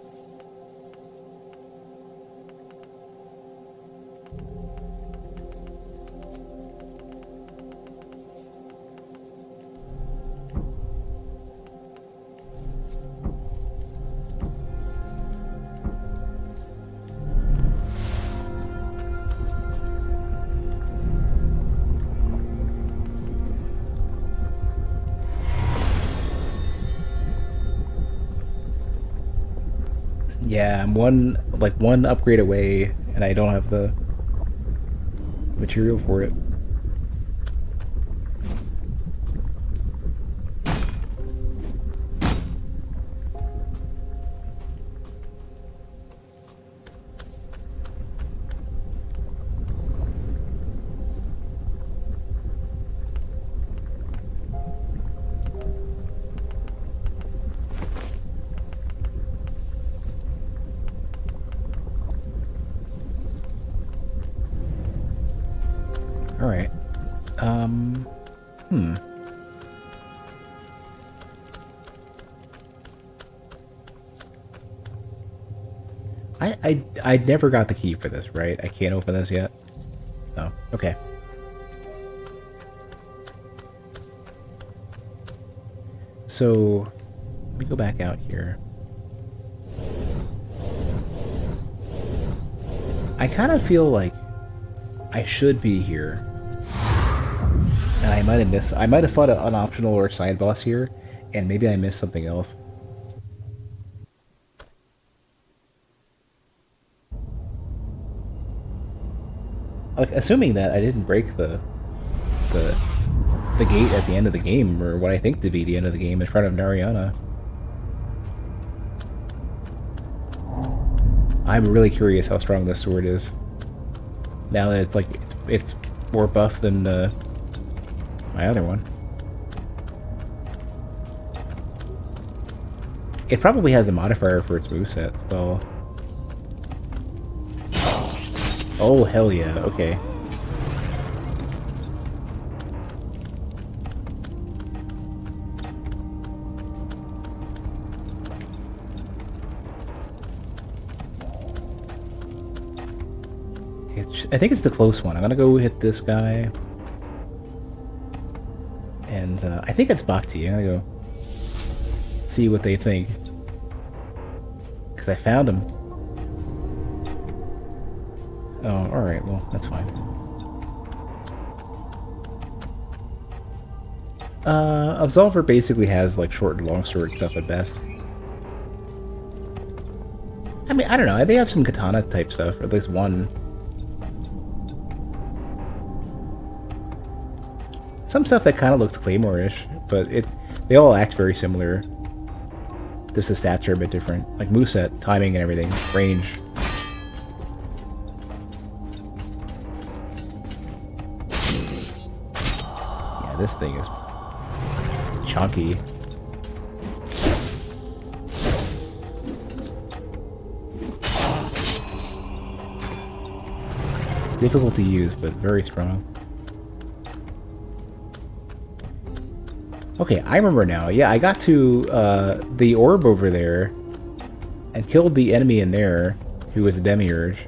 Yeah, I'm one upgrade away, and I don't have the material for it. Alright. I never got the key for this, right? I can't open this yet? No. Okay. So, let me go back out here. I kind of feel like I should be here. And I might have missed... I might have fought an optional or side boss here, and maybe I missed something else. Like, assuming that I didn't break the gate at the end of the game, or what I think to be the end of the game, in front of Nariana. I'm really curious how strong this sword is. Now that it's like it's more buff than my other one. It probably has a modifier for its moveset as well. Oh, hell yeah, okay. I think it's the close one. I'm gonna go hit this guy. And I think it's Bhakti. I'm gonna go see what they think. Because I found him. Oh, alright, well, that's fine. Absolver basically has like short and long sword stuff at best. I mean, I don't know, they have some katana type stuff, or at least one. Some stuff that kind of looks Claymore-ish, but they all act very similar. Just the stats are a bit different. Like moveset, timing and everything, range. Yeah, this thing is chunky. Difficult to use, but very strong. Okay, I remember now. Yeah, I got to the orb over there and killed the enemy in there, who was a demiurge.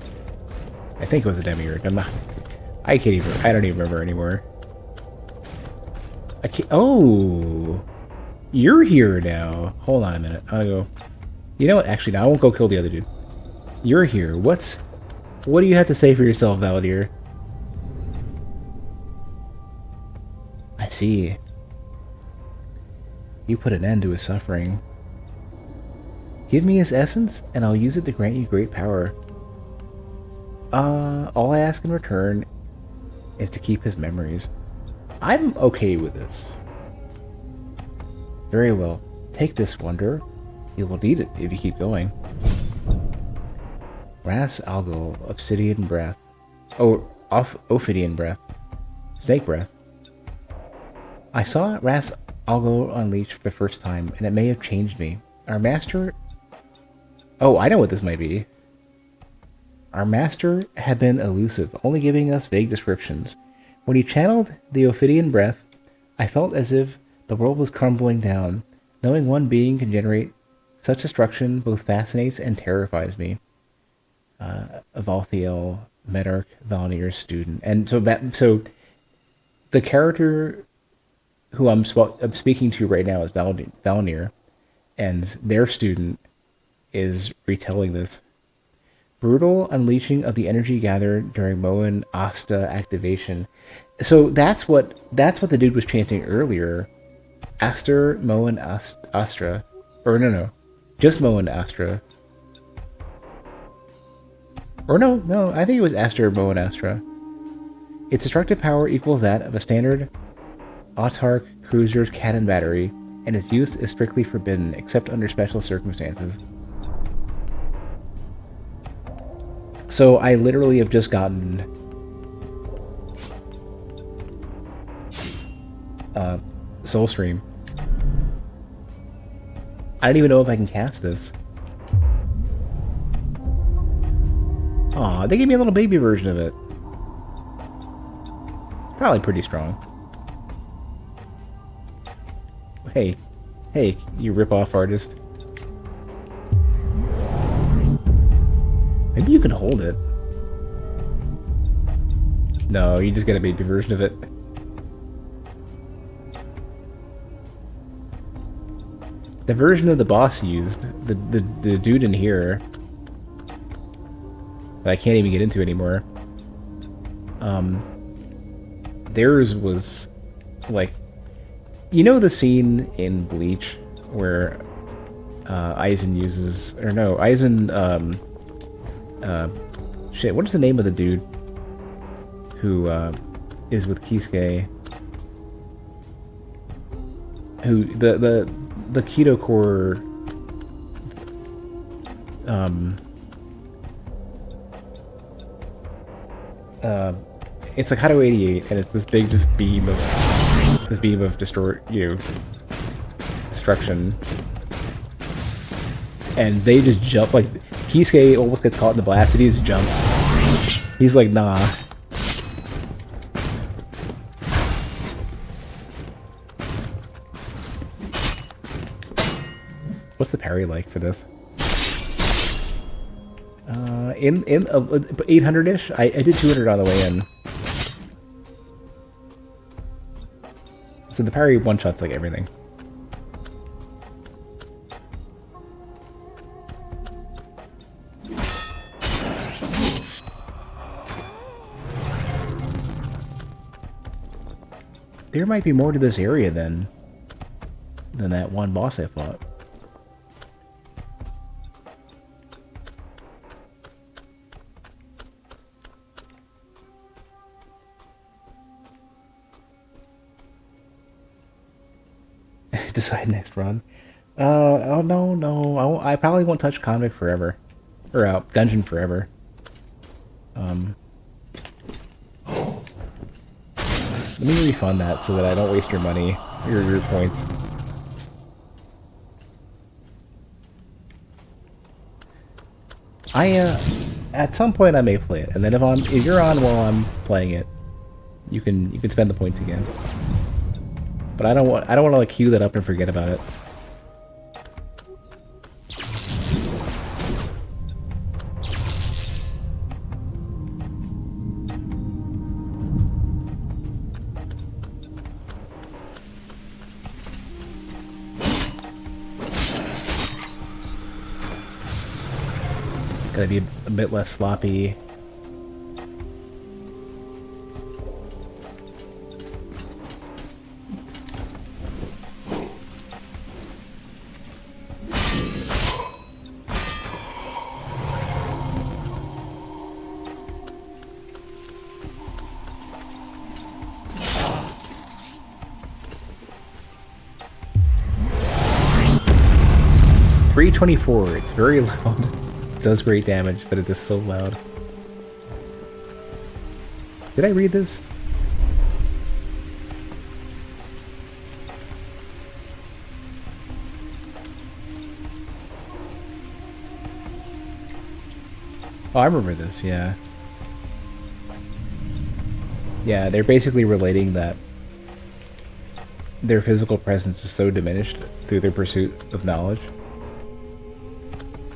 I think it was a demiurge. I can't even. I don't even remember anymore. I can't. Oh, you're here now. Hold on a minute. I'll go. You know what? Actually, no, I won't go kill the other dude. You're here. What do you have to say for yourself, Valdir? I see. You put an end to his suffering. Give me his essence, and I'll use it to grant you great power. All I ask in return is to keep his memories. I'm okay with this. Very well. Take this, Wanderer. You will need it if you keep going. Ras Algol, Obsidian Breath. Oh, Ophidian Breath. Snake Breath. I saw Ras Algol unleashed for the first time, and it may have changed me. Our master... Oh, I know what this might be. Our master had been elusive, only giving us vague descriptions. When he channeled the Ophidian Breath, I felt as if the world was crumbling down. Knowing one being can generate such destruction both fascinates and terrifies me. Valthiel, Medark, Valnir's student. And so the character who I'm speaking to right now is Valnir, and their student is retelling this. Brutal unleashing of the energy gathered during Moen Asta activation. So that's what the dude was chanting earlier. Aster, Moen Astra. Or no. Just Moen Astra. Or no, I think it was Aster, Moen Astra. Its destructive power equals that of a standard Autarch cruiser's cannon battery, and its use is strictly forbidden, except under special circumstances. So I literally have just gotten Soulstream. I don't even know if I can cast this. Aw, they gave me a little baby version of it. It's probably pretty strong. Hey, you rip-off artist. Maybe you can hold it. No, you just get a baby version of it. The version of the boss used, the dude in here, that I can't even get into anymore. Theirs was like, you know the scene in Bleach where Aizen uses, or no, Aizen, shit, what is the name of the dude who is with Kisuke? Who the Keto Core it's like Hado 88, and it's this big beam of destruction, and they just jump like Kisuke almost gets caught in the blast, and he just jumps. He's like, nah. What's the parry like for this? In 800-ish. I did 200 on the way in. So the parry one-shots like everything. There might be more to this area than that one boss I fought. Decide next run. Oh no. I probably won't touch Convict forever. Or Gungeon forever. Let me refund that so that I don't waste your money, your points. At some point I may play it, and then if you're on while I'm playing it, you can spend the points again. But I don't want to like queue that up and forget about it. Gotta be a bit less sloppy. .324, it's very loud. It does great damage, but it is so loud. Did I read this? Oh, I remember this, yeah. Yeah, they're basically relating that their physical presence is so diminished through their pursuit of knowledge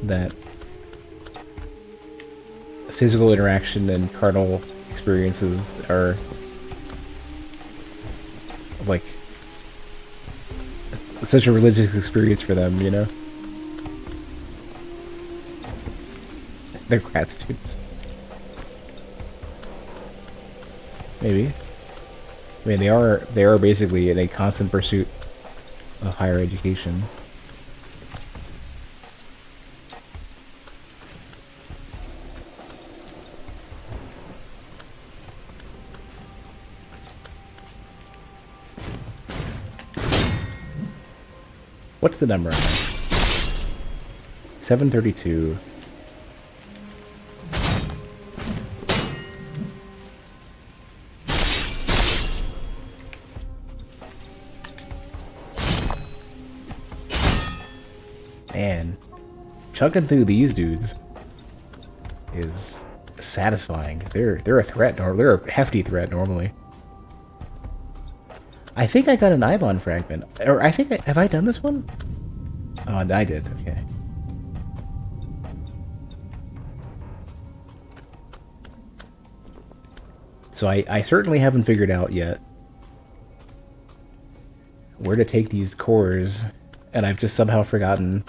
that physical interaction and carnal experiences are like such a religious experience for them, you know? They're grad students. Maybe. I mean, they are basically in a constant pursuit of higher education. What's the number on that? 732. Man, chugging through these dudes is satisfying. They're a threat, or they're a hefty threat normally. I think I got an Ibon fragment. Or have I done this one? Oh, I did, okay. So I certainly haven't figured out yet where to take these cores, and I've just somehow forgotten.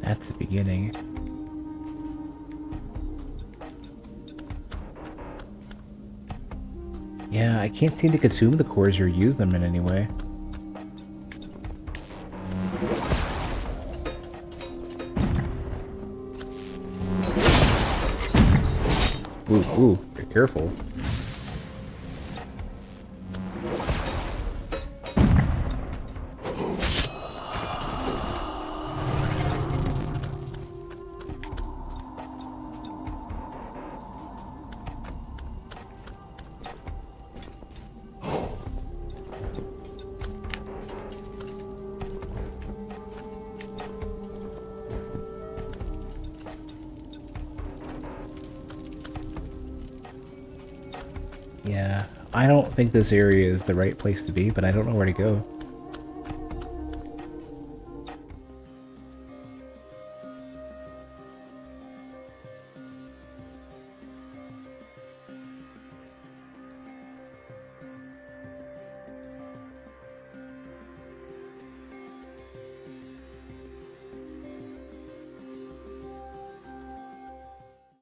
That's the beginning. Yeah, I can't seem to consume the cores or use them in any way. Ooh, be careful. Yeah. I don't think this area is the right place to be, but I don't know where to go.